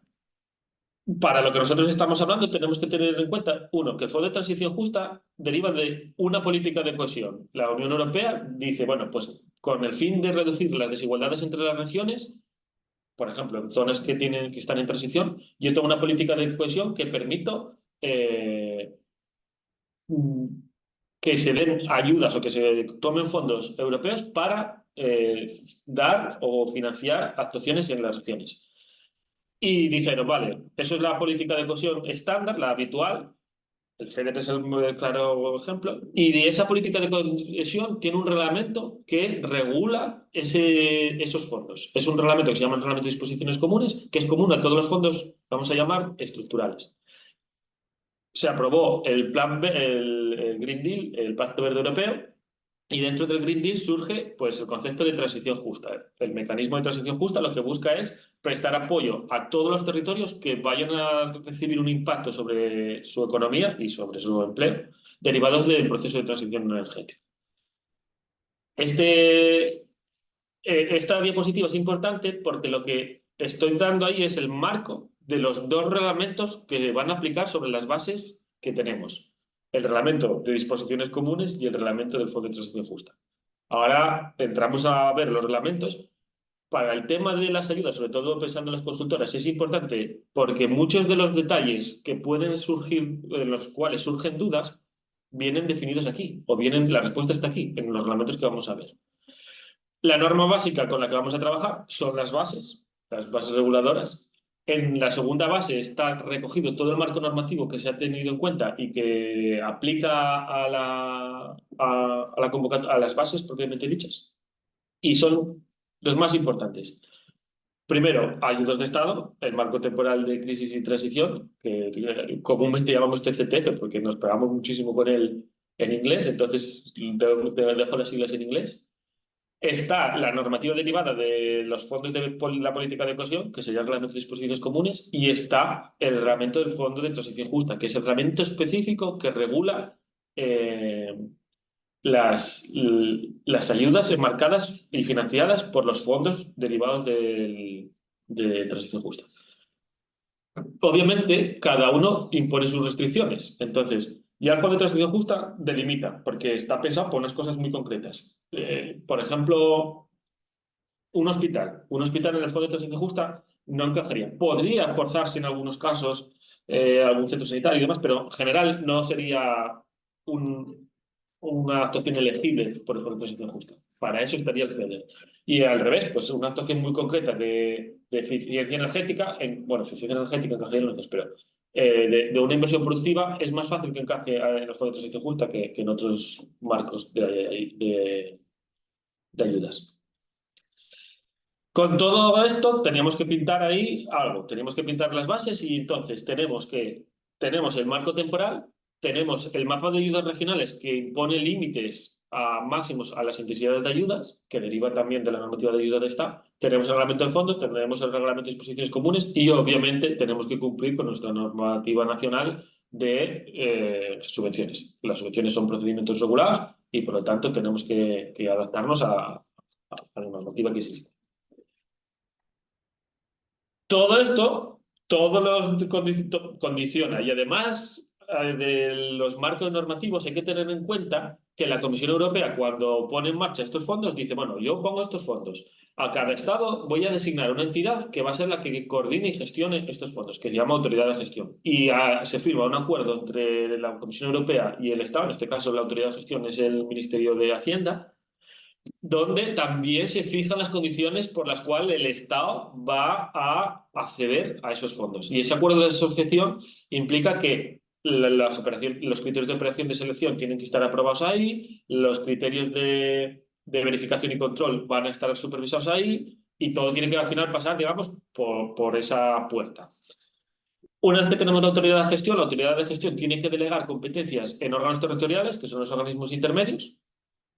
Para lo que nosotros estamos hablando tenemos que tener en cuenta, uno, que el Fondo de Transición Justa deriva de una política de cohesión. La Unión Europea dice, bueno, pues con el fin de reducir las desigualdades entre las regiones, por ejemplo, en zonas que están en transición, yo tengo una política de cohesión que permito que se den ayudas o que se tomen fondos europeos para dar o financiar actuaciones en las regiones. Y dijeron, vale, eso es la política de cohesión estándar, la habitual, el FEDER es el claro ejemplo, y de esa política de cohesión tiene un reglamento que regula esos fondos. Es un reglamento que se llama el Reglamento de Disposiciones Comunes, que es común a todos los fondos, vamos a llamar, estructurales. Se aprobó el Plan B, el Green Deal, el Pacto Verde Europeo, Y dentro del Green Deal surge pues, el concepto de transición justa. El mecanismo de transición justa lo que busca es prestar apoyo a todos los territorios que vayan a recibir un impacto sobre su economía y sobre su empleo derivados del proceso de transición energética. Esta diapositiva es importante porque lo que estoy dando ahí es el marco de los dos reglamentos que van a aplicar sobre las bases que tenemos. El reglamento de disposiciones comunes y el reglamento del Fondo de Transición Justa. Ahora entramos a ver los reglamentos. Para el tema de las ayudas, sobre todo pensando en las consultoras, es importante porque muchos de los detalles que pueden surgir, en los cuales surgen dudas, vienen definidos aquí, o la respuesta está aquí, en los reglamentos que vamos a ver. La norma básica con la que vamos a trabajar son las bases reguladoras. En la segunda base está recogido todo el marco normativo que se ha tenido en cuenta y que aplica a las bases propiamente dichas. Y son los más importantes. Primero, ayudas de Estado, el marco temporal de crisis y transición, que comúnmente llamamos TCT, porque nos pegamos muchísimo con él en inglés, entonces dejo las siglas en inglés. Está la normativa derivada de los fondos de la política de cohesión, que sería el reglamento de disposiciones comunes, y está el reglamento del Fondo de Transición Justa, que es el reglamento específico que regula las ayudas enmarcadas y financiadas por los fondos derivados de Transición Justa. Obviamente, cada uno impone sus restricciones. Entonces, ya el Fondo de Transición Justa delimita, porque está pensado por unas cosas muy concretas. Por ejemplo, un hospital. Un hospital en el Fondo de Transición Justa no encajaría. Podría forzarse en algunos casos algún centro sanitario y demás, pero en general no sería una actuación elegible por el Fondo de Transición Justa. Para eso estaría el FEDER. Y al revés, pues una actuación muy concreta de eficiencia energética, eficiencia energética encajaría en los dos, pero de una inversión productiva es más fácil que encaje en los fondos de transición justa que en otros marcos de ayudas. Con todo esto teníamos que pintar ahí algo, teníamos que pintar las bases y entonces tenemos el marco temporal, tenemos el mapa de ayudas regionales que impone límites máximos a las intensidades de ayudas, que deriva también de la normativa de ayuda de Estado. Tenemos el reglamento del fondo, tenemos el reglamento de disposiciones comunes y obviamente tenemos que cumplir con nuestra normativa nacional de subvenciones. Las subvenciones son procedimientos regulados y por lo tanto tenemos que adaptarnos a la normativa que existe. Todo esto, condiciona y además de los marcos normativos hay que tener en cuenta que la Comisión Europea cuando pone en marcha estos fondos dice, bueno, yo pongo estos fondos, a cada Estado voy a designar una entidad que va a ser la que coordine y gestione estos fondos, que se llama Autoridad de Gestión. Y se firma un acuerdo entre la Comisión Europea y el Estado, en este caso la Autoridad de Gestión es el Ministerio de Hacienda, donde también se fijan las condiciones por las cuales el Estado va a acceder a esos fondos. Y ese acuerdo de asociación implica que los criterios de operación de selección tienen que estar aprobados ahí, los criterios de verificación y control van a estar supervisados ahí y todo tiene que al final pasar, digamos, por esa puerta. Una vez que tenemos la autoridad de gestión tiene que delegar competencias en órganos territoriales, que son los organismos intermedios,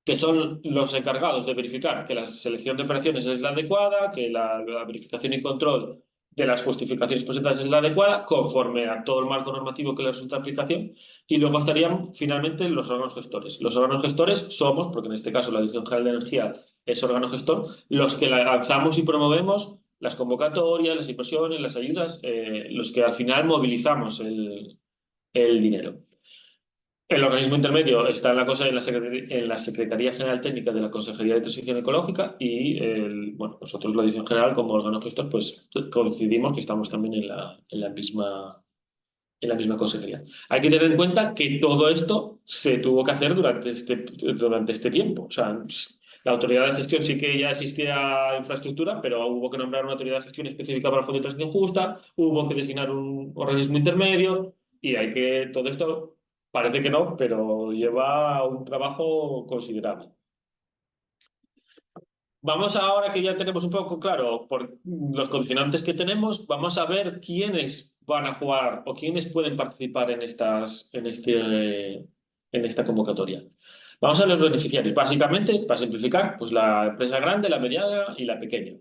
que son los encargados de verificar que la selección de operaciones es la adecuada, que la verificación y control de las justificaciones presentadas es la adecuada, conforme a todo el marco normativo que le resulta aplicación, y luego estarían finalmente los órganos gestores. Los órganos gestores somos, porque en este caso la Dirección General de Energía es órgano gestor, los que lanzamos y promovemos las convocatorias, las inversiones, las ayudas, los que al final movilizamos el dinero. El organismo intermedio está en la Secretaría General Técnica de la Consejería de Transición Ecológica y nosotros la Dirección General como órgano gestor pues coincidimos que estamos también en la misma consejería. Hay que tener en cuenta que todo esto se tuvo que hacer durante este tiempo. O sea, la autoridad de gestión sí que ya existía infraestructura, pero hubo que nombrar una autoridad de gestión específica para el Fondo de Transición Justa, hubo que designar un organismo intermedio y todo esto parece que no, pero lleva un trabajo considerable. Vamos ahora que ya tenemos un poco claro por los condicionantes que tenemos, vamos a ver quiénes van a jugar o quiénes pueden participar en esta convocatoria. Vamos a los beneficiarios. Básicamente, para simplificar, pues la empresa grande, la mediana y la pequeña.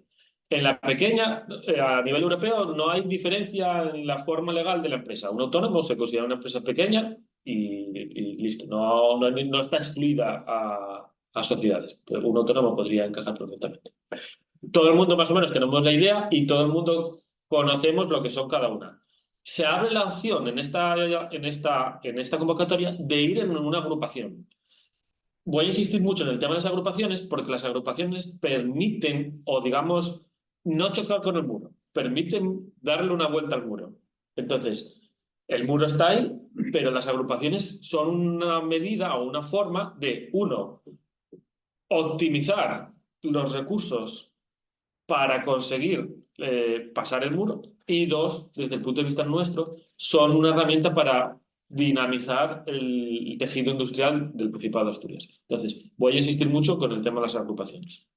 En la pequeña, a nivel europeo, no hay diferencia en la forma legal de la empresa. Un autónomo se considera una empresa pequeña y listo. No está excluida a sociedades. Pero un autónomo podría encajar perfectamente. Todo el mundo más o menos tenemos la idea y todo el mundo conocemos lo que son cada una. Se abre la opción en esta convocatoria de ir en una agrupación. Voy a insistir mucho en el tema de las agrupaciones porque las agrupaciones permiten, o digamos, no chocar con el muro, permiten darle una vuelta al muro. Entonces, el muro está ahí, pero las agrupaciones son una medida o una forma de, uno, optimizar los recursos para conseguir pasar el muro, y dos, desde el punto de vista nuestro, son una herramienta para dinamizar el tejido industrial del Principado de Asturias. Entonces, voy a insistir mucho con el tema de las agrupaciones.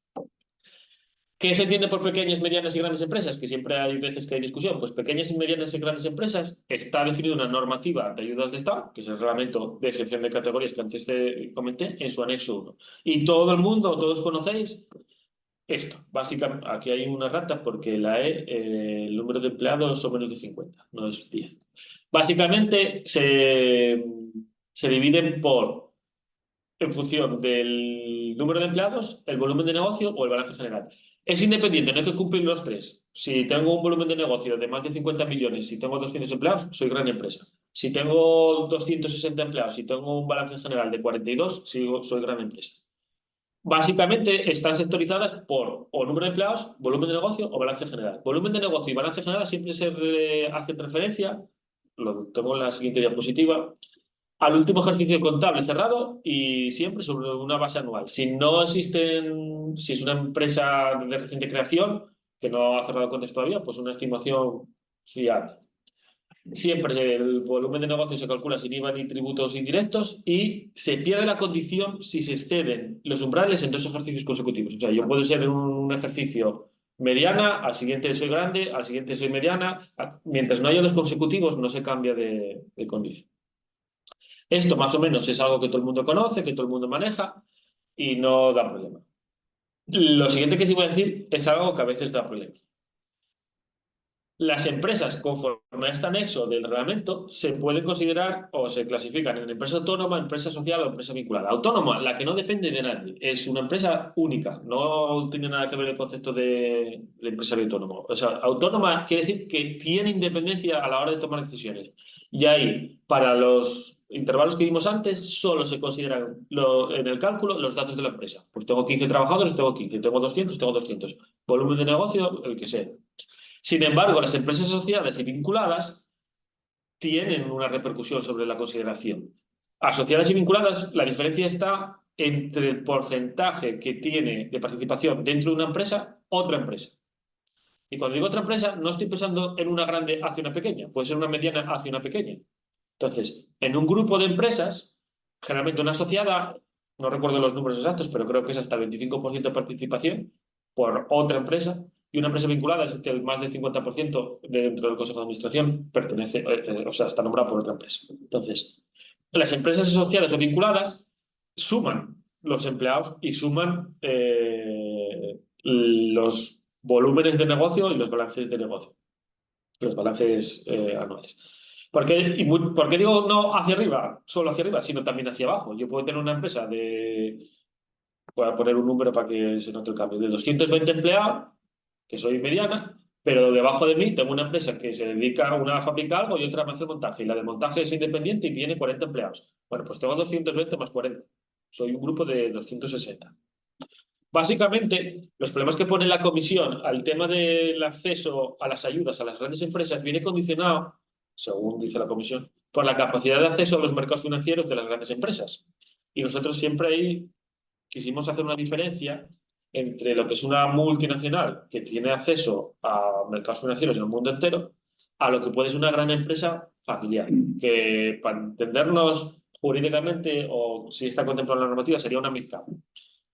¿Qué se entiende por pequeñas, medianas y grandes empresas? Que siempre hay veces que hay discusión. Pues pequeñas, medianas y grandes empresas está definida una normativa de ayudas de Estado, que es el reglamento de exención de categorías que antes te comenté, en su anexo 1. Y todo el mundo, todos conocéis esto. Básicamente, aquí hay una rata porque el número de empleados son menos de 50, no es 10. Básicamente se dividen en función del número de empleados, el volumen de negocio o el balance general. Es independiente, no hay que cumplir los tres. Si tengo un volumen de negocio de más de 50 millones y tengo 200 empleados, soy gran empresa. Si tengo 260 empleados y tengo un balance general de 42, soy gran empresa. Básicamente están sectorizadas por o número de empleados, volumen de negocio o balance general. Volumen de negocio y balance general siempre se hace referencia, lo tengo en la siguiente diapositiva, al último ejercicio contable cerrado y siempre sobre una base anual. Si es una empresa de reciente creación que no ha cerrado cuentas todavía, pues una estimación fiable. Siempre el volumen de negocio se calcula sin IVA ni tributos indirectos y se pierde la condición si se exceden los umbrales en 2 ejercicios consecutivos. O sea, yo puedo ser en un ejercicio mediana, al siguiente soy grande, al siguiente soy mediana. Mientras no haya 2 consecutivos, no se cambia de condición. Esto más o menos es algo que todo el mundo conoce, que todo el mundo maneja y no da problema. Lo siguiente que sí voy a decir es algo que a veces da problema. Las empresas, conforme a este anexo del reglamento, se pueden considerar o se clasifican en empresa autónoma, empresa social o empresa vinculada. Autónoma, la que no depende de nadie, es una empresa única, no tiene nada que ver el concepto de empresario autónomo. O sea, autónoma quiere decir que tiene independencia a la hora de tomar decisiones. Y ahí, para los intervalos que vimos antes, solo se consideran en el cálculo los datos de la empresa. Pues tengo 15 trabajadores, tengo 15, tengo 200, tengo 200. Volumen de negocio, el que sea. Sin embargo, las empresas asociadas y vinculadas tienen una repercusión sobre la consideración. Asociadas y vinculadas, la diferencia está entre el porcentaje que tiene de participación dentro de una empresa, otra empresa. Y cuando digo otra empresa, no estoy pensando en una grande hacia una pequeña, puede ser una mediana hacia una pequeña. Entonces, en un grupo de empresas, generalmente una asociada, no recuerdo los números exactos, pero creo que es hasta el 25% de participación por otra empresa, y una empresa vinculada es que el más del 50% dentro del Consejo de Administración pertenece, o sea, está nombrado por otra empresa. Entonces, las empresas asociadas o vinculadas suman los empleados y suman los volúmenes de negocio y los balances de negocio, los balances anuales. ¿Por qué digo no hacia arriba, solo hacia arriba, sino también hacia abajo? Yo puedo tener una empresa voy a poner un número para que se note el cambio, de 220 empleados, que soy mediana, pero debajo de mí tengo una empresa que se dedica a fabricar algo y otra me hace montaje, y la de montaje es independiente y tiene 40 empleados. Bueno, pues tengo 220 más 40. Soy un grupo de 260. Básicamente, los problemas que pone la comisión al tema del acceso a las ayudas a las grandes empresas viene condicionado, según dice la comisión, por la capacidad de acceso a los mercados financieros de las grandes empresas. Y nosotros siempre ahí quisimos hacer una diferencia entre lo que es una multinacional que tiene acceso a mercados financieros en el mundo entero, a lo que puede ser una gran empresa familiar, que para entendernos jurídicamente o si está contemplada en la normativa sería una MidCap.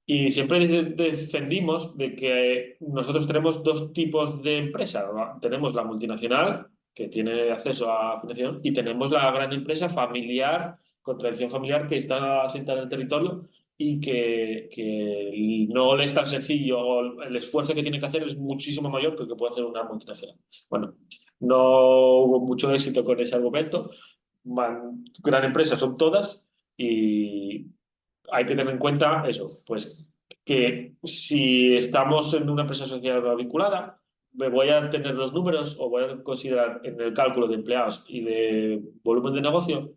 Y siempre defendimos de que nosotros tenemos 2 tipos de empresa. Tenemos la multinacional, que tiene acceso a financiación, y tenemos la gran empresa familiar con tradición familiar que está asentada en el territorio y que no le es tan sencillo, o el esfuerzo que tiene que hacer es muchísimo mayor que el que puede hacer una multinacional. Bueno, no hubo mucho éxito con ese argumento. Gran empresa son todas y hay que tener en cuenta eso, pues que si estamos en una empresa asociada vinculada, me voy a tener los números o voy a considerar en el cálculo de empleados y de volumen de negocio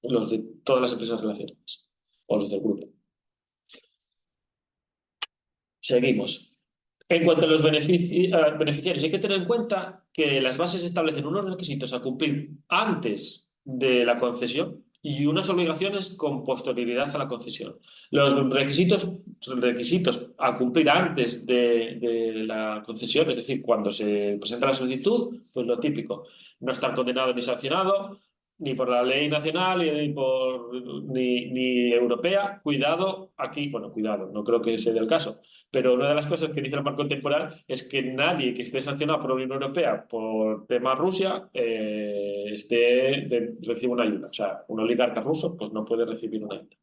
los de todas las empresas relacionadas o los del grupo. Seguimos. En cuanto a los beneficiarios, hay que tener en cuenta que las bases establecen unos requisitos a cumplir antes de la concesión y unas obligaciones con posterioridad a la concesión. Los requisitos a cumplir antes de la concesión, es decir, cuando se presenta la solicitud, pues lo típico, no estar condenado ni sancionado, ni por la ley nacional, ni europea. Cuidado aquí, bueno, cuidado, no creo que sea el caso. Pero una de las cosas que dice el marco temporal es que nadie que esté sancionado por la Unión Europea por tema Rusia recibe una ayuda. O sea, un oligarca ruso pues no puede recibir una ayuda.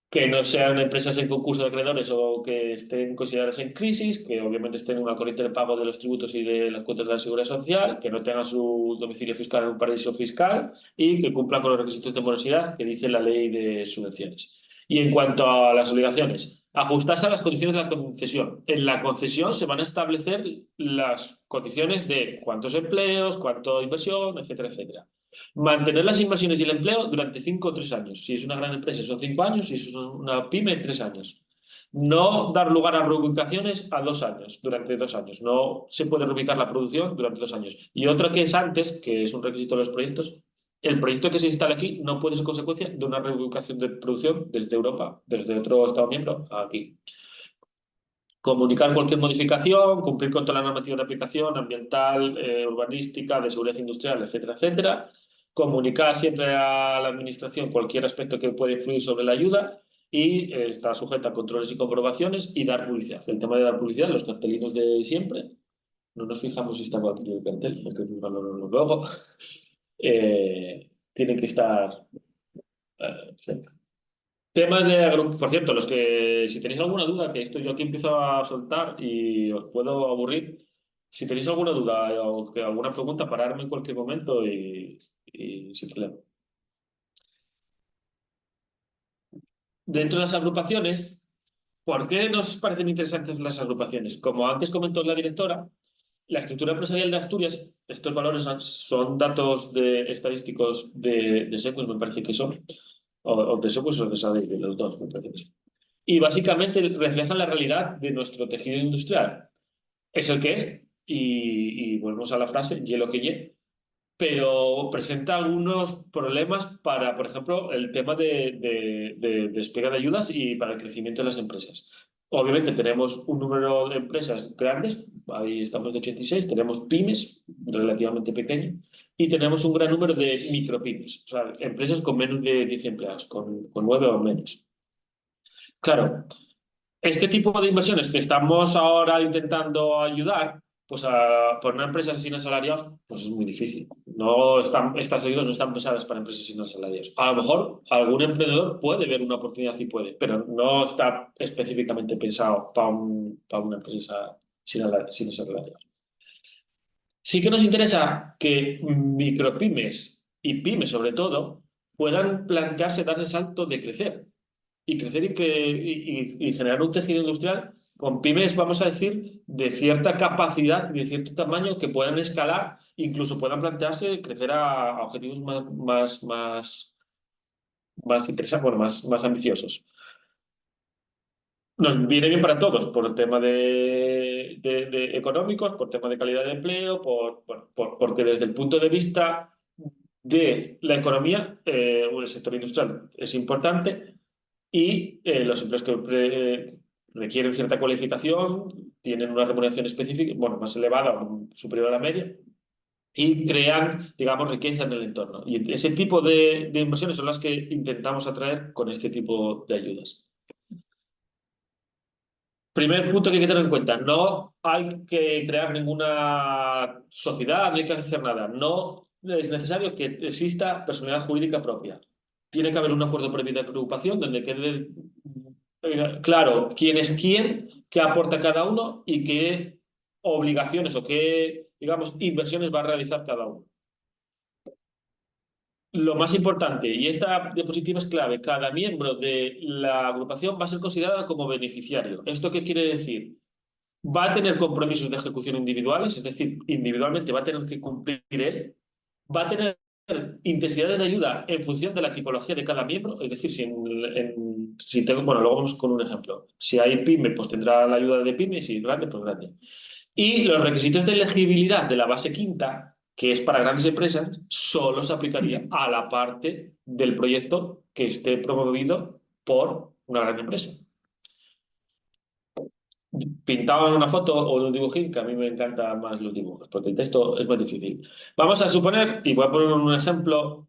Que no sean empresas en concurso de acreedores o que estén consideradas en crisis, que obviamente estén en una corriente de pago de los tributos y de las cuotas de la seguridad social, que no tengan su domicilio fiscal en un paraíso fiscal y que cumplan con los requisitos de morosidad que dice la ley de subvenciones. Y en cuanto a las obligaciones, ajustarse a las condiciones de la concesión. En la concesión se van a establecer las condiciones de cuántos empleos, cuánta inversión, etcétera, etcétera. Mantener las inversiones y el empleo durante 5 o 3 años. Si es una gran empresa son 5 años, si es una pyme 3 años. No dar lugar a reubicaciones a 2 años, durante 2 años. No se puede reubicar la producción durante 2 años. Y otra que es antes, que es un requisito de los proyectos, el proyecto que se instale aquí no puede ser consecuencia de una reubicación de producción desde Europa, desde otro Estado miembro, aquí. Comunicar cualquier modificación, cumplir con toda la normativa de aplicación ambiental, urbanística, de seguridad industrial, etcétera, etcétera. Comunicar siempre a la administración cualquier aspecto que pueda influir sobre la ayuda y está sujeta a controles y comprobaciones y dar publicidad. El tema de dar publicidad, los cartelinos de siempre, no nos fijamos si está aquí el cartel, porque luego tienen que estar cerca. Temas de por cierto, los que si tenéis alguna duda, que esto yo aquí empiezo a soltar y os puedo aburrir, si tenéis alguna duda o alguna pregunta, pararme en cualquier momento y sin problema. Dentro de las agrupaciones, ¿por qué nos parecen interesantes las agrupaciones? Como antes comentó la directora, la estructura empresarial de Asturias, estos valores son datos estadísticos de Secus, me parece que son, o de Secus o de SADEI, de los dos, me parece que sí. Y básicamente reflejan la realidad de nuestro tejido industrial. Es el que es, y volvemos a la frase, y lo que ye, pero presenta algunos problemas para, por ejemplo, el tema de despegue de ayudas y para el crecimiento de las empresas. Obviamente tenemos un número de empresas grandes, ahí estamos de 86, tenemos pymes relativamente pequeñas y tenemos un gran número de micropymes, o sea, empresas con menos de 10 empleados, con 9 o menos. Claro, este tipo de inversiones que estamos ahora intentando ayudar, pues por una empresa sin asalariados, pues es muy difícil. Estas ayudas no están pensadas para empresas sin asalariados. A lo mejor algún emprendedor puede ver una oportunidad y puede, pero no está específicamente pensado para una empresa sin asalariados. Sí que nos interesa que micropymes y pymes sobre todo puedan plantearse dar el salto de crecer y generar un tejido industrial con pymes, vamos a decir, de cierta capacidad, de cierto tamaño, que puedan escalar, incluso puedan plantearse crecer a objetivos más interesantes, bueno, más ambiciosos. Nos viene bien para todos, por el tema de económicos, por tema de calidad de empleo, porque desde el punto de vista de la economía, el sector industrial es importante. Y los empleos que requieren cierta cualificación tienen una remuneración específica, bueno, más elevada o superior a la media, y crean, digamos, riqueza en el entorno. Y ese tipo de inversiones son las que intentamos atraer con este tipo de ayudas. Primer punto que hay que tener en cuenta, no hay que crear ninguna sociedad, no hay que hacer nada. No es necesario que exista personalidad jurídica propia. tiene que haber un acuerdo previo de agrupación donde quede claro quién es quién, qué aporta cada uno y qué obligaciones o qué, digamos, inversiones va a realizar cada uno. Lo más importante, y esta diapositiva es clave, cada miembro de la agrupación va a ser considerado como beneficiario. ¿Esto qué quiere decir? Va a tener compromisos de ejecución individuales, es decir, individualmente va a tener que cumplir él, va a tener intensidades de ayuda en función de la tipología de cada miembro, es decir, si tengo, bueno, luego vamos con un ejemplo. Si hay pyme, pues tendrá la ayuda de pyme, y si es grande, pues grande. Y los requisitos de elegibilidad de la base quinta, que es para grandes empresas, solo se aplicaría a la parte del proyecto que esté promovido por una gran empresa. Pintado en una foto o en un dibujín, que a mí me encantan más los dibujos, porque el texto es más difícil. Vamos a suponer, y voy a poner un ejemplo,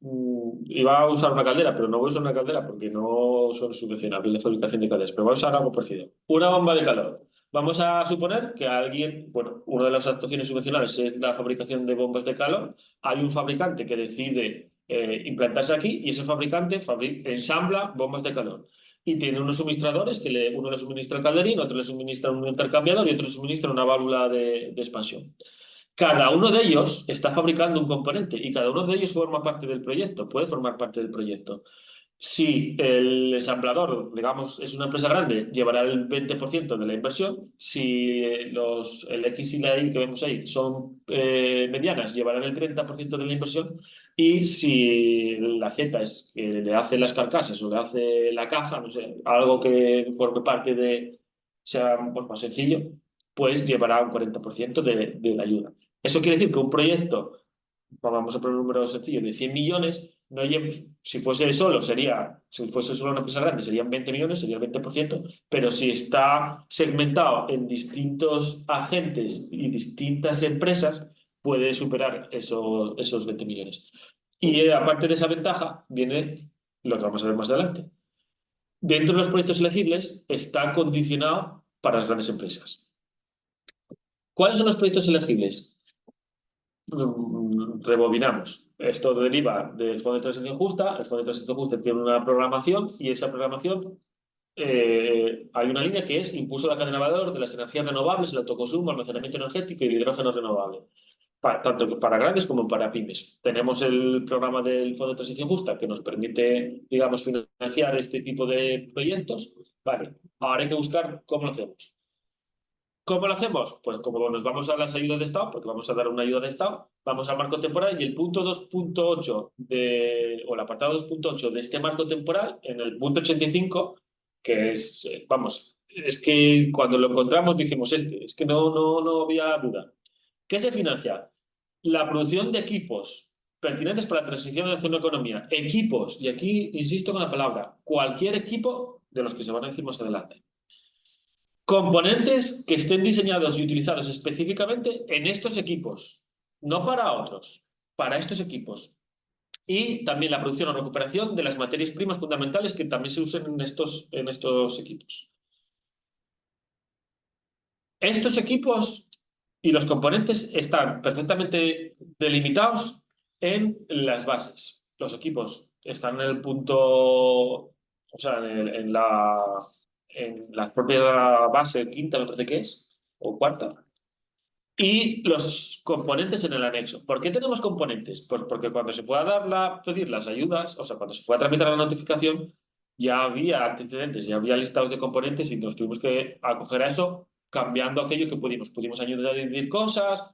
y va a usar una caldera, pero no voy a usar una caldera porque no son subvencionables la fabricación de calderas, pero voy a usar algo parecido. Una bomba de calor. Vamos a suponer que alguien, bueno, una de las actuaciones subvencionables es la fabricación de bombas de calor. Hay un fabricante que decide implantarse aquí y ese fabricante ensambla bombas de calor. Y tiene unos suministradores que uno le suministra el calderín, otro le suministra un intercambiador y otro le suministra una válvula de expansión. Cada uno de ellos está fabricando un componente y cada uno de ellos forma parte del proyecto, puede formar parte del proyecto. Si el ensamblador, digamos, es una empresa grande, llevará el 20% de la inversión. Si el X y la Y que vemos ahí son medianas, llevarán el 30% de la inversión. Y si la Z es que le hace las carcasas o le hace la caja, no sé, algo que forme parte de, sea pues, más sencillo, pues llevará un 40% de la ayuda. Eso quiere decir que un proyecto, vamos a poner un número sencillo, de 100 millones, no si fuese solo una empresa grande, serían 20 millones, sería el 20%, pero si está segmentado en distintos agentes y distintas empresas, puede superar esos 20 millones. Y aparte de esa ventaja, viene lo que vamos a ver más adelante. Dentro de los proyectos elegibles está condicionado para las grandes empresas. ¿Cuáles son los proyectos elegibles? Rebobinamos. Esto deriva del Fondo de Transición Justa. El Fondo de Transición Justa tiene una programación y esa programación hay una línea que es impulso de la cadena de valor de las energías renovables, el autoconsumo, almacenamiento energético y el hidrógeno renovable. Tanto para grandes como para pymes. Tenemos el programa del Fondo de Transición Justa que nos permite, digamos, financiar este tipo de proyectos. Vale, ahora hay que buscar cómo lo hacemos. ¿Cómo lo hacemos? Pues como nos vamos a las ayudas de Estado, porque vamos a dar una ayuda de Estado, vamos al marco temporal y el punto 2.8 o el apartado 2.8 de este marco temporal, en el punto 85, que es, vamos, es que cuando lo encontramos dijimos es que no había duda. ¿Qué se financia? La producción de equipos pertinentes para la transición hacia una economía. Equipos, y aquí insisto con la palabra, cualquier equipo de los que se van a decir más adelante. Componentes que estén diseñados y utilizados específicamente en estos equipos, no para otros, para estos equipos. Y también la producción o recuperación de las materias primas fundamentales que también se usen en estos equipos. Estos equipos y los componentes están perfectamente delimitados en las bases. Los equipos están en el punto, o sea, en la propia base quinta, me parece que es, o cuarta, y los componentes en el anexo. ¿Por qué tenemos componentes? Pues porque cuando se pueda pedir las ayudas, o sea, cuando se pueda tramitar la notificación, ya había antecedentes, ya había listados de componentes y nos tuvimos que acoger a eso cambiando aquello que pudimos. Pudimos ayudar a dividir cosas.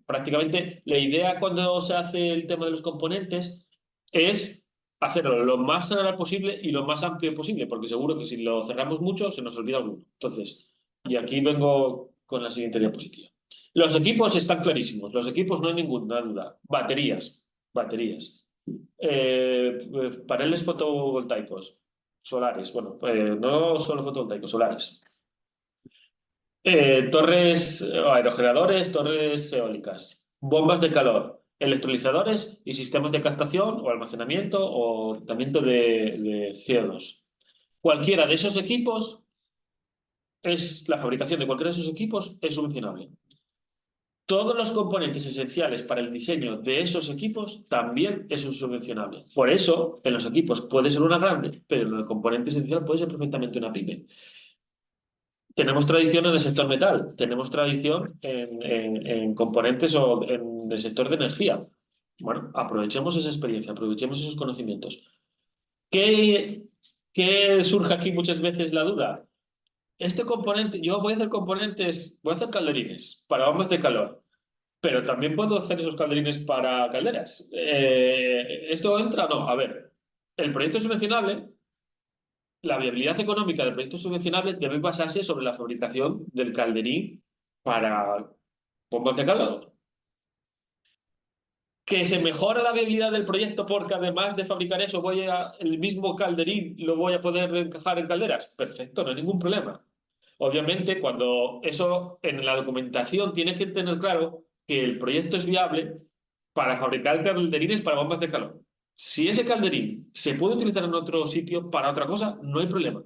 Prácticamente la idea cuando se hace el tema de los componentes es hacerlo lo más general posible y lo más amplio posible, porque seguro que si lo cerramos mucho se nos olvida alguno. Entonces, y aquí vengo con la siguiente diapositiva. Los equipos están clarísimos, los equipos no hay ninguna duda. Baterías. Paneles fotovoltaicos, solares, bueno, no solo fotovoltaicos, solares. Torres aerogeneradores, torres eólicas, bombas de calor, electrolizadores y sistemas de captación o almacenamiento o tratamiento de CO2. Cualquiera de esos equipos la fabricación de cualquiera de esos equipos es subvencionable. todos los componentes esenciales para el diseño de esos equipos también es un subvencionable. Por eso, en los equipos puede ser una grande, pero en el componente esencial puede ser perfectamente una pyme. Tenemos tradición en el sector metal, tenemos tradición en componentes o en el sector de energía. Bueno, aprovechemos esa experiencia, aprovechemos esos conocimientos. ¿Qué surge aquí muchas veces la duda? Este componente, yo voy a hacer componentes, voy a hacer calderines para bombas de calor, pero también puedo hacer esos calderines para calderas. ¿Esto entra? No, a ver, el proyecto subvencionable, la viabilidad económica del proyecto subvencionable debe basarse sobre la fabricación del calderín para bombas de calor. ¿Que se mejora la viabilidad del proyecto porque además de fabricar eso el mismo calderín lo voy a poder encajar en calderas? Perfecto, no hay ningún problema. Obviamente, cuando eso en la documentación tiene que tener claro que el proyecto es viable para fabricar calderines para bombas de calor. Si ese calderín se puede utilizar en otro sitio para otra cosa, no hay problema.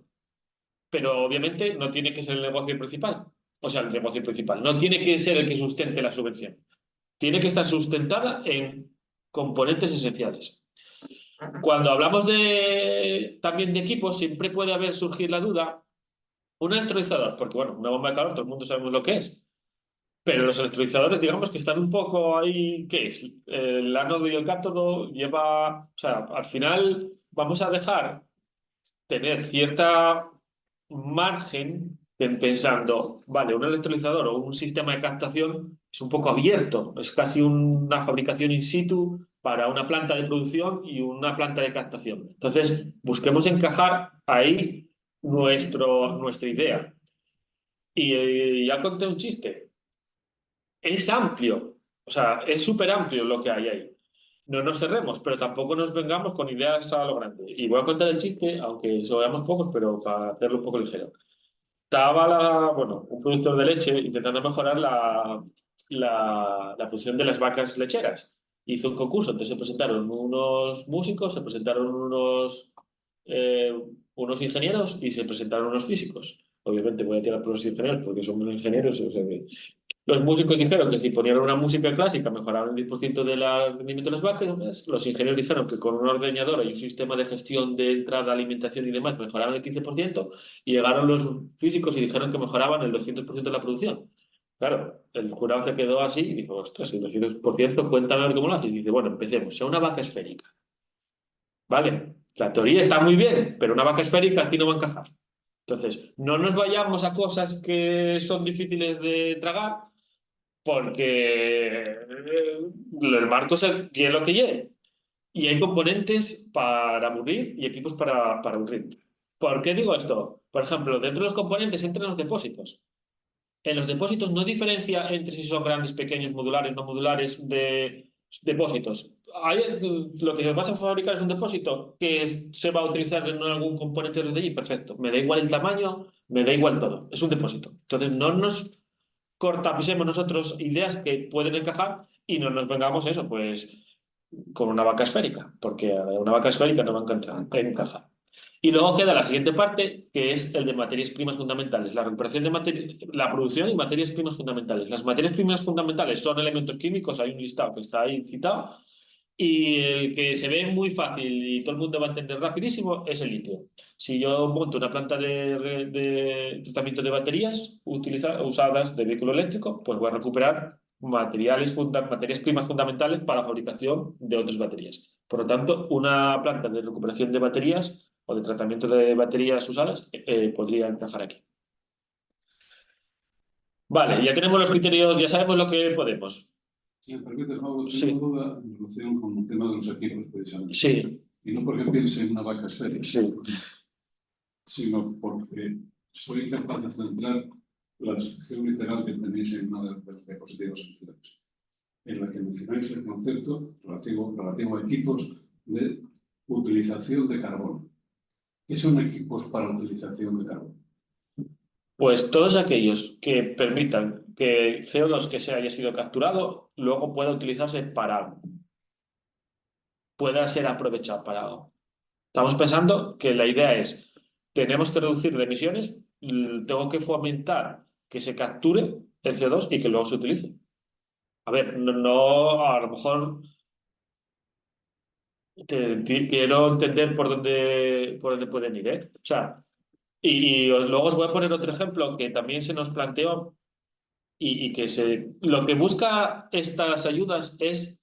Pero obviamente no tiene que ser el negocio principal. O sea, el negocio principal. No tiene que ser el que sustente la subvención. Tiene que estar sustentada en componentes esenciales. Cuando hablamos también de equipos, siempre puede haber surgir la duda. Un electrolizador, porque bueno, una bomba de calor, todo el mundo sabemos lo que es. Pero los electrolizadores, digamos que están un poco ahí, ¿qué es? El ánodo y el cátodo lleva, o sea, al final vamos a dejar tener cierta margen pensando, vale, un electrolizador o un sistema de captación es un poco abierto, es casi una fabricación in situ para una planta de producción y una planta de captación. Entonces, busquemos encajar ahí nuestra idea. Y ya conté un chiste. Es amplio, o sea, es súper amplio lo que hay ahí. No nos cerremos, pero tampoco nos vengamos con ideas a lo grande. Y voy a contar el chiste, aunque seamos pocos, pero para hacerlo un poco ligero. Estaba un productor de leche intentando mejorar la producción de las vacas lecheras. Hizo un concurso, entonces se presentaron unos músicos, se presentaron unos ingenieros y se presentaron unos físicos. Obviamente voy a tirar por los ingenieros porque somos ingenieros. O sea que los músicos dijeron que si ponían una música clásica mejoraban el 10% del rendimiento de las vacas. Los ingenieros dijeron que con una ordeñadora y un sistema de gestión de entrada, alimentación y demás mejoraban el 15%. Y llegaron los físicos y dijeron que mejoraban el 200% de la producción. Claro, el jurado se quedó así y dijo, ostras, el 200%, cuéntame a ver cómo lo haces. Y dice, bueno, empecemos. Sea una vaca esférica. ¿Vale? La teoría está muy bien, pero una vaca esférica aquí no va a encajar. Entonces, no nos vayamos a cosas que son difíciles de tragar, porque el marco es el hielo que lleve. Y hay componentes para aburrir y equipos para aburrir. ¿Por qué digo esto? Por ejemplo, dentro de los componentes entran los depósitos. En los depósitos no diferencia entre si son grandes, pequeños, modulares, no modulares de depósitos. Lo que vas a fabricar es un depósito que se va a utilizar en algún componente de allí. Perfecto. Me da igual el tamaño, me da igual todo. Es un depósito. Entonces no nos cortapisemos nosotros ideas que pueden encajar y no nos vengamos a eso, pues con una vaca esférica, porque una vaca esférica no va a encajar. Y luego queda la siguiente parte, que es el de materias primas fundamentales, la recuperación de la producción y materias primas fundamentales. Las materias primas fundamentales son elementos químicos, hay un listado que está ahí citado, y el que se ve muy fácil y todo el mundo va a entender rapidísimo es el litio. Si yo monto una planta de tratamiento de baterías usadas de vehículo eléctrico, pues voy a recuperar materias primas fundamentales para la fabricación de otras baterías. Por lo tanto, una planta de recuperación de baterías o de tratamiento de baterías usadas podría encajar aquí. Vale, ya tenemos los criterios, ya sabemos lo que podemos. Si me permites, Mauro, Sí. tengo una duda en relación con el tema de los equipos, precisamente. Sí, Y no porque piense en una vaca esférica, sí. sino porque soy capaz de centrar la descripción literal que tenéis en una de las diapositivas anteriores, en la que mencionáis el concepto relativo a equipos de utilización de carbono. ¿Qué son equipos para utilización de carbono? Pues todos aquellos que permitan que CO2 que se haya sido capturado luego pueda utilizarse para algo, pueda ser aprovechado para algo. Estamos pensando que la idea es, tenemos que reducir las emisiones, tengo que fomentar que se capture el CO2 y que luego se utilice. A ver, a lo mejor quiero entender por dónde pueden ir, ¿eh? O sea, luego os voy a poner otro ejemplo que también se nos planteó y que lo que busca estas ayudas es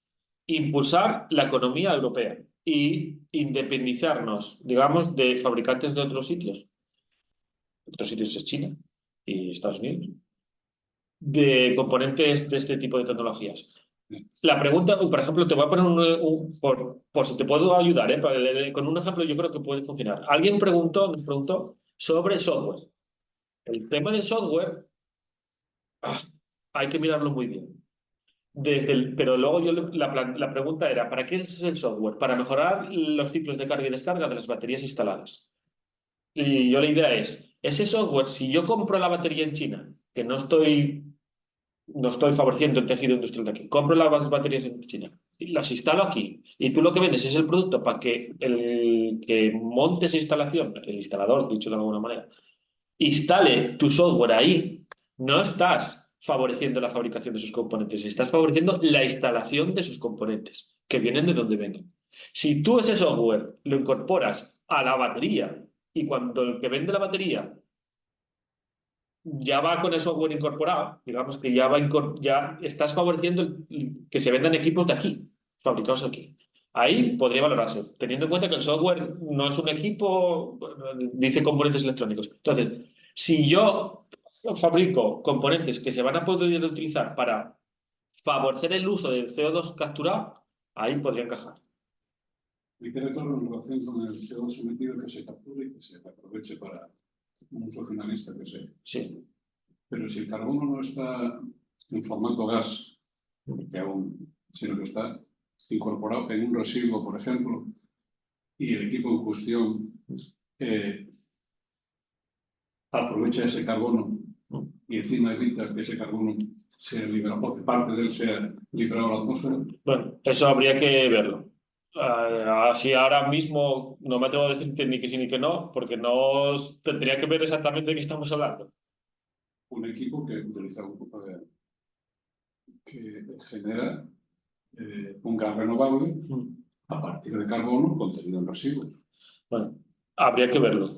impulsar la economía europea y independizarnos, digamos, de fabricantes de otros sitios. Otros sitios es China y Estados Unidos, de componentes de este tipo de tecnologías. La pregunta, por ejemplo, te voy a poner por si te puedo ayudar, con un ejemplo yo creo que puede funcionar. Alguien nos preguntó sobre software. El tema del software, hay que mirarlo muy bien. Pero luego la pregunta era, ¿para qué es el software? Para mejorar los ciclos de carga y descarga de las baterías instaladas. Y yo la idea es, ese software, si yo compro la batería en China, que no estoy favoreciendo el tejido industrial de aquí, compro las baterías en China, y las instalo aquí, y tú lo que vendes es el producto para que el que monte esa instalación, el instalador, dicho de alguna manera, instale tu software ahí, no estás favoreciendo la fabricación de sus componentes, estás favoreciendo la instalación de sus componentes, que vienen de donde vengan. Si tú ese software lo incorporas a la batería y cuando el que vende la batería ya va con el software incorporado, digamos que ya estás favoreciendo que se vendan equipos de aquí, fabricados aquí. Ahí podría valorarse, teniendo en cuenta que el software no es un equipo, dice componentes electrónicos. Entonces, si yo fabrico componentes que se van a poder utilizar para favorecer el uso del CO2 capturado, ahí podría encajar. Hay que recordar en relación con el CO2 sometido que se capture y que se aproveche para un uso finalista que sea. Sí. Pero si el carbono no está en formato gas, sino que está incorporado en un residuo, por ejemplo, y el equipo en cuestión aprovecha ese carbono y encima evita que ese carbono sea liberado, porque parte de él sea liberado a la atmósfera. Bueno, eso habría que verlo. Así ahora mismo no me atrevo a decirte ni que sí ni que no, porque no tendría que ver exactamente de qué estamos hablando. Un equipo que utiliza que genera un gas renovable a partir de carbono contenido en residuos. Bueno, habría que verlo.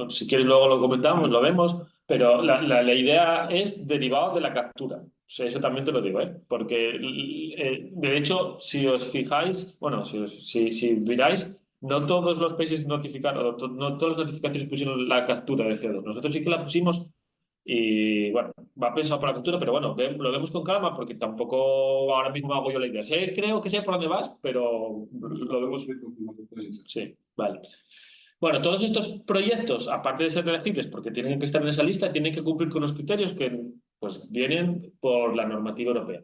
Si quieres luego lo comentamos, lo vemos, pero la idea es derivado de la captura. O sea, eso también te lo digo, ¿eh? Porque de hecho, si os fijáis, bueno, si miráis, no todos los países notificaron, no todas las notificaciones pusieron la captura de CO2. Nosotros sí que la pusimos y bueno, va pensado para la captura, pero bueno, lo vemos con calma porque tampoco ahora mismo hago yo la idea. Creo que sé por dónde vas, pero lo vemos. Sí, vale. Bueno, todos estos proyectos, aparte de ser elegibles porque tienen que estar en esa lista, tienen que cumplir con los criterios que pues, vienen por la normativa europea.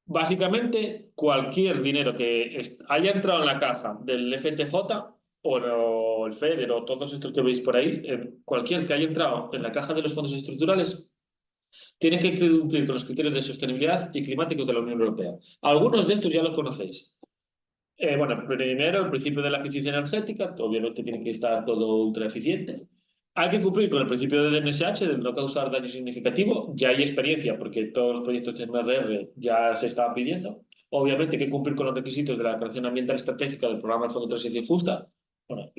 Básicamente, cualquier dinero que haya entrado en la caja del FTJ o el FEDER o todos estos que veis por ahí, cualquier que haya entrado en la caja de los fondos estructurales, tiene que cumplir con los criterios de sostenibilidad y climáticos de la Unión Europea. Algunos de estos ya los conocéis. Bueno, primero, el principio de la eficiencia energética, obviamente tiene que estar todo ultra eficiente. Hay que cumplir con el principio de DNSH, de no causar daño significativo. Ya hay experiencia porque todos los proyectos de MRR ya se estaban pidiendo. Obviamente hay que cumplir con los requisitos de la declaración ambiental estratégica del programa de Fondo de Transición Justa. Bueno,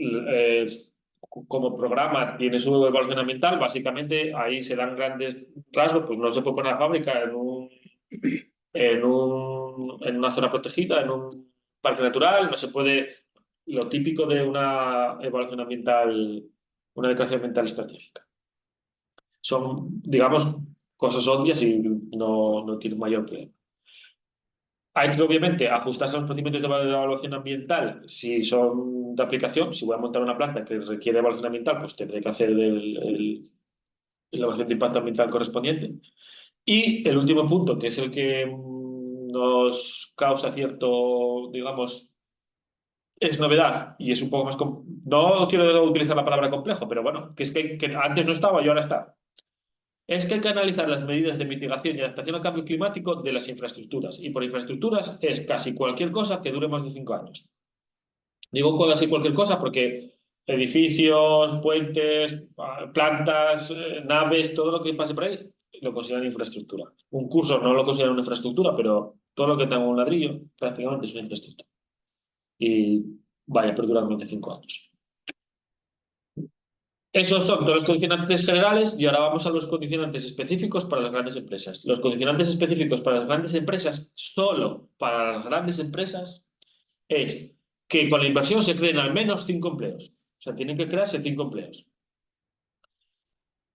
como programa tiene su evaluación ambiental, básicamente ahí se dan grandes rasgos, pues no se puede poner la fábrica en una zona protegida, en un parque natural, no se puede, lo típico de una evaluación ambiental, una declaración ambiental estratégica. Son, digamos, cosas obvias y no tienen mayor problema. Hay que, obviamente, ajustarse a los procedimientos de evaluación ambiental si son de aplicación. Si voy a montar una planta que requiere evaluación ambiental, pues tendré que hacer la evaluación de impacto ambiental correspondiente. Y el último punto, que es el que nos causa cierto, digamos, es novedad y es un poco más... No quiero utilizar la palabra complejo, pero bueno, que es que antes no estaba y ahora está. Es que hay que analizar las medidas de mitigación y adaptación al cambio climático de las infraestructuras. Y por infraestructuras es casi cualquier cosa que dure más de 5 años. Digo casi cualquier cosa porque edificios, puentes, plantas, naves, todo lo que pase por ahí, lo consideran infraestructura. Un curso no lo consideran una infraestructura, pero todo lo que tenga un ladrillo prácticamente es una infraestructura. Y vaya a perdurar 25 años. Esos son todos los condicionantes generales y ahora vamos a los condicionantes específicos para las grandes empresas. Los condicionantes específicos para las grandes empresas, solo para las grandes empresas, es que con la inversión se creen al menos 5 empleos. O sea, tienen que crearse 5 empleos.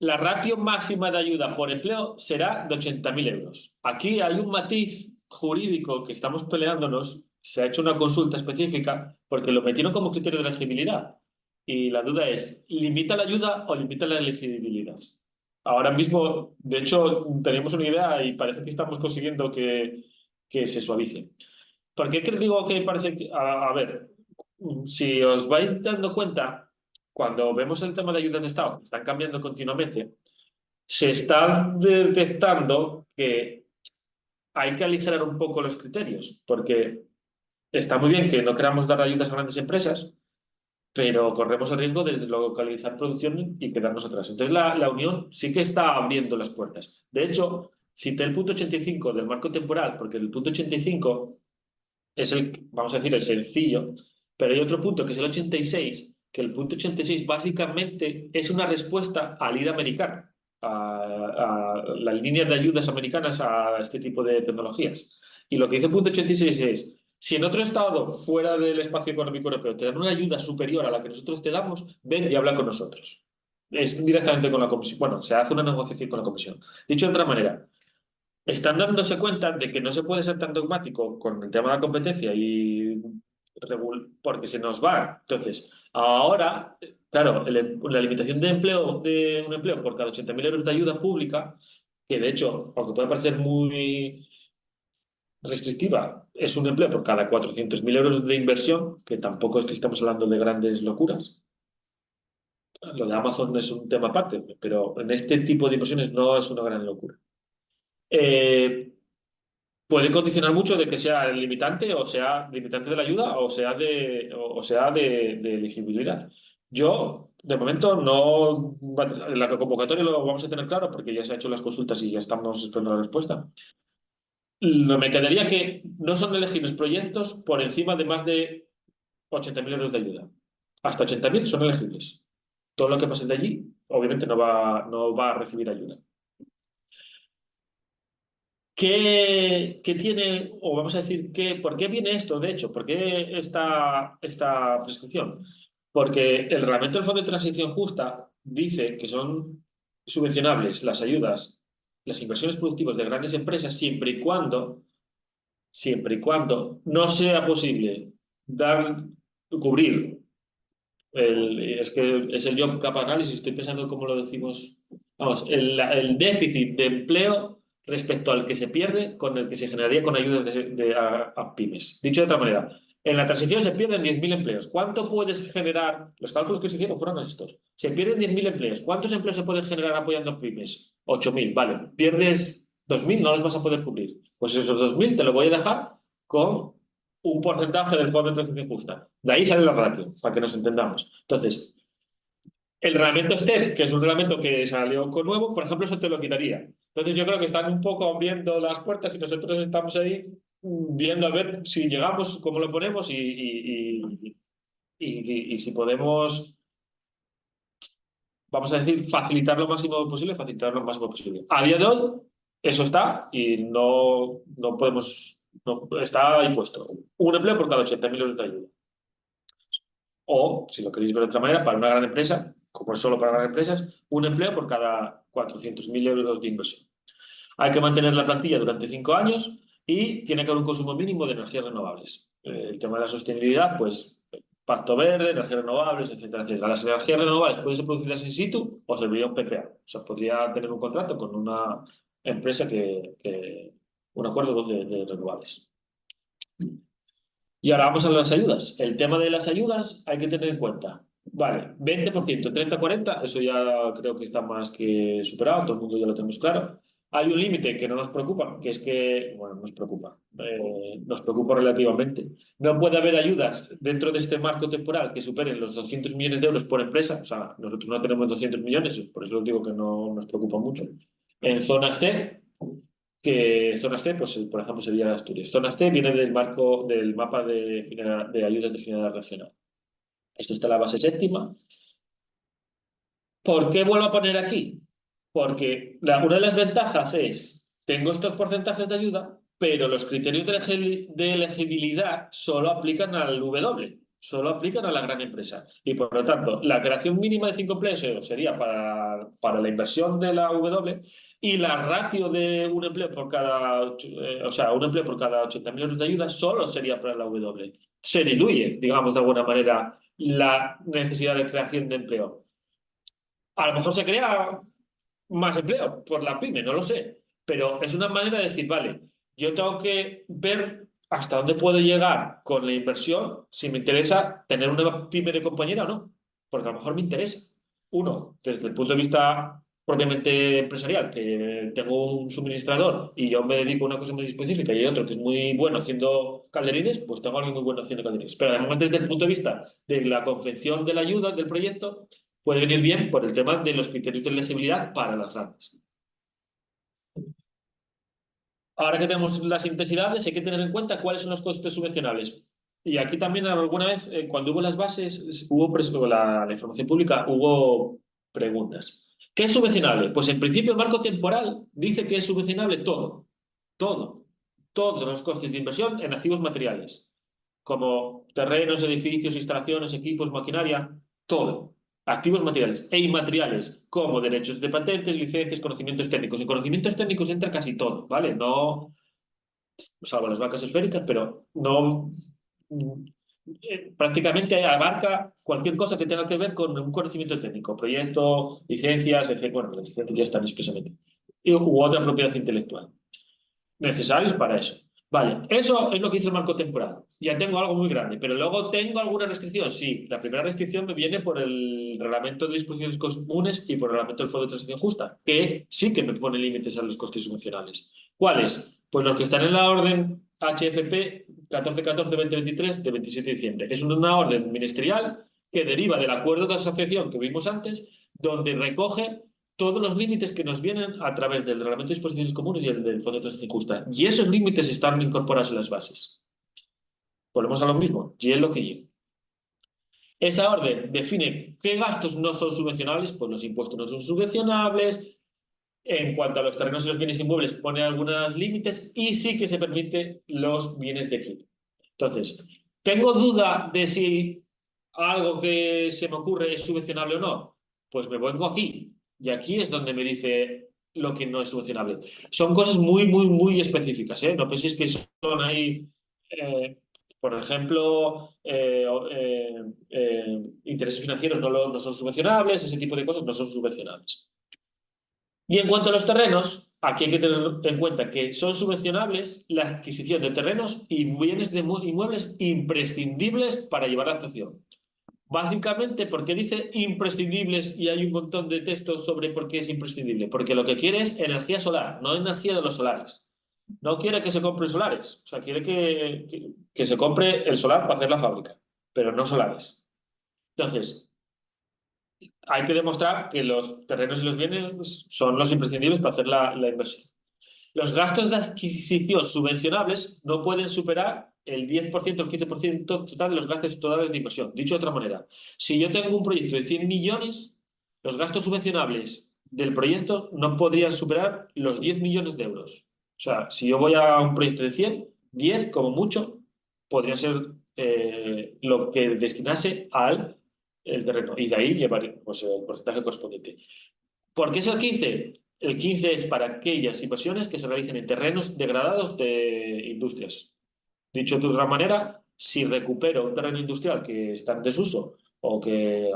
La ratio máxima de ayuda por empleo será de 80.000 euros. Aquí hay un matiz jurídico que estamos peleándonos. Se ha hecho una consulta específica porque lo metieron como criterio de elegibilidad. Y la duda es, ¿limita la ayuda o limita la elegibilidad? Ahora mismo, de hecho, tenemos una idea y parece que estamos consiguiendo que se suavice. ¿Por qué digo que parece que... A ver, si os vais dando cuenta, cuando vemos el tema de ayudas de Estado, que están cambiando continuamente, se está detectando que hay que aligerar un poco los criterios, porque está muy bien que no queramos dar ayudas a grandes empresas, pero corremos el riesgo de localizar producción y quedarnos atrás. Entonces la Unión sí que está abriendo las puertas. De hecho, cité el punto 85 del marco temporal, porque el punto 85 es el, vamos a decir, el sencillo, pero hay otro punto que es el 86, que el punto 86 básicamente es una respuesta al IRA americano, a las líneas de ayudas americanas a este tipo de tecnologías. Y lo que dice el punto 86 es, si en otro estado fuera del espacio económico europeo te dan una ayuda superior a la que nosotros te damos, ven y habla con nosotros. Es directamente con la comisión. Bueno, se hace una negociación con la comisión. Dicho de otra manera, están dándose cuenta de que no se puede ser tan dogmático con el tema de la competencia y porque se nos va. Entonces, ahora, claro, la limitación de empleo de un empleo por cada 80.000 euros de ayuda pública, que de hecho, aunque puede parecer muy restrictiva, es un empleo por cada 400.000 euros de inversión, que tampoco es que estamos hablando de grandes locuras. Lo de Amazon es un tema aparte, pero en este tipo de inversiones no es una gran locura. Puede condicionar mucho de que sea limitante o sea limitante de la ayuda o sea de elegibilidad. Yo, de momento, no. En la convocatoria lo vamos a tener claro porque ya se han hecho las consultas y ya estamos esperando la respuesta. Me quedaría que no son elegibles proyectos por encima de más de 80.000 euros de ayuda. Hasta 80.000 son elegibles. Todo lo que pase de allí, obviamente, no va a recibir ayuda. ¿Qué tiene, o vamos a decir, por qué viene esto, de hecho? ¿Por qué esta prescripción? Porque el reglamento del Fondo de Transición Justa dice que son subvencionables las ayudas, las inversiones productivas de grandes empresas siempre y cuando no sea posible cubrir es que es el Job Gap Analysis, estoy pensando cómo lo decimos, vamos, el déficit de empleo respecto al que se pierde con el que se generaría con ayudas a pymes. Dicho de otra manera, en la transición se pierden 10.000 empleos. ¿Cuánto puedes generar? Los cálculos que se hicieron fueron estos. Se pierden 10.000 empleos. ¿Cuántos empleos se pueden generar apoyando a pymes? 8.000, vale. Pierdes 2.000, no los vas a poder cubrir. Pues esos 2.000 te lo voy a dejar con un porcentaje del Fondo de Transición Justa. De ahí sale la ratio, para que nos entendamos. Entonces, el reglamento STEP, que es un reglamento que salió con nuevo, por ejemplo, eso te lo quitaría. Entonces, yo creo que están un poco abriendo las puertas y nosotros estamos ahí viendo a ver si llegamos, cómo lo ponemos y si podemos, vamos a decir, facilitar lo máximo posible, facilitar lo máximo posible. A día de hoy, eso está y no podemos. No, está ahí puesto. Un empleo por cada 80.000 euros de ayuda. O, si lo queréis ver de otra manera, para una gran empresa, como es solo para grandes empresas, un empleo por cada 400.000 euros de inversión. Hay que mantener la plantilla durante 5 años y tiene que haber un consumo mínimo de energías renovables. El tema de la sostenibilidad, pues, pacto verde, energías renovables, etcétera, etcétera. Las energías renovables pueden ser producidas in situ o serviría un PPA. O sea, podría tener un contrato con una empresa un acuerdo de renovables. Y ahora vamos a las ayudas. El tema de las ayudas hay que tener en cuenta. Vale, 20%, 30, 40, eso ya creo que está más que superado, todo el mundo ya lo tenemos claro. Hay un límite que no nos preocupa, que es que, bueno, nos preocupa relativamente. No puede haber ayudas dentro de este marco temporal que superen los 200 millones de euros por empresa. O sea, nosotros no tenemos 200 millones, por eso os digo que no nos preocupa mucho. en zonas C, que zonas C, pues por ejemplo sería Asturias. Zonas C viene del mapa de ayudas destinadas regional. Esto está en la base séptima. ¿Por qué vuelvo a poner aquí? Porque una de las ventajas es, tengo estos porcentajes de ayuda, pero los criterios de elegibilidad solo aplican al W, solo aplican a la gran empresa. Y por lo tanto, la creación mínima de 5 empleos sería para la inversión de la W, y la ratio de un empleo por cada, un empleo por cada 80.000 euros de ayuda solo sería para la W. Se diluye, digamos de alguna manera, la necesidad de creación de empleo. A lo mejor se crea más empleo por la pyme, no lo sé. Pero es una manera de decir, vale, yo tengo que ver hasta dónde puedo llegar con la inversión, si me interesa tener una pyme de compañera o no. Porque a lo mejor me interesa. Uno, desde el punto de vista propiamente empresarial, que tengo un suministrador y yo me dedico a una cosa muy específica, y hay otro que es muy bueno haciendo calderines, pues tengo a alguien muy bueno haciendo calderines. Pero además, desde el punto de vista de la confección de la ayuda, del proyecto, puede venir bien por el tema de los criterios de elegibilidad para las grandes. Ahora que tenemos las intensidades, hay que tener en cuenta cuáles son los costes subvencionables. Y aquí también alguna vez, cuando hubo las bases, la información pública, hubo preguntas. ¿Qué es subvencionable? Pues en principio el marco temporal dice que es subvencionable todo, todos los costes de inversión en activos materiales, como terrenos, edificios, instalaciones, equipos, maquinaria, todo. Activos materiales e inmateriales, como derechos de patentes, licencias, conocimientos técnicos. En conocimientos técnicos entra casi todo, ¿vale? No, salvo las vacas esféricas, pero no. Prácticamente abarca cualquier cosa que tenga que ver con un conocimiento técnico, proyectos, licencias, etc. Bueno, las licencias ya están expresamente. U otra propiedad intelectual. Necesarios para eso. Vale, eso es lo que dice el marco temporal. Ya tengo algo muy grande, pero luego tengo alguna restricción. Sí, la primera restricción me viene por el reglamento de disposiciones comunes y por el reglamento del Fondo de Transición Justa, que sí que me pone límites a los costes subvencionables. ¿Cuáles? Pues los que están en la orden HFP 1414-2023 de 27 de diciembre. Es una orden ministerial que deriva del acuerdo de asociación que vimos antes, donde recoge todos los límites que nos vienen a través del reglamento de disposiciones comunes y el del Fondo de Transición Justa. Y esos límites están incorporados en las bases. Volvemos a lo mismo, y es lo que yo. Esa orden define qué gastos no son subvencionables, pues los impuestos no son subvencionables. En cuanto a los terrenos y los bienes inmuebles, pone algunos límites y sí que se permite los bienes de equipo. Entonces, ¿tengo duda de si algo que se me ocurre es subvencionable o no? Pues me vengo aquí. Y aquí es donde me dice lo que no es subvencionable. Son cosas muy, muy, muy específicas, ¿eh? No penséis que son ahí, por ejemplo, intereses financieros no son subvencionables, ese tipo de cosas no son subvencionables. Y en cuanto a los terrenos, aquí hay que tener en cuenta que son subvencionables la adquisición de terrenos y bienes de inmuebles imprescindibles para llevar a la actuación. Básicamente porque dice imprescindibles y hay un montón de textos sobre por qué es imprescindible. Porque lo que quiere es energía solar, no energía de los solares. No quiere que se compre solares, o sea, quiere que se compre el solar para hacer la fábrica, pero no solares. Entonces, hay que demostrar que los terrenos y los bienes son los imprescindibles para hacer la inversión. Los gastos de adquisición subvencionables no pueden superar el 10% o el 15% total de los gastos totales de inversión. Dicho de otra manera, si yo tengo un proyecto de 100 millones, los gastos subvencionables del proyecto no podrían superar los 10 millones de euros. O sea, si yo voy a un proyecto de 100, 10 como mucho podría ser lo que destinase al terreno. Y de ahí llevar pues, el porcentaje correspondiente. ¿Por qué es el 15? El 15 es para aquellas inversiones que se realicen en terrenos degradados de industrias. Dicho de otra manera, si recupero un terreno industrial que está en desuso o que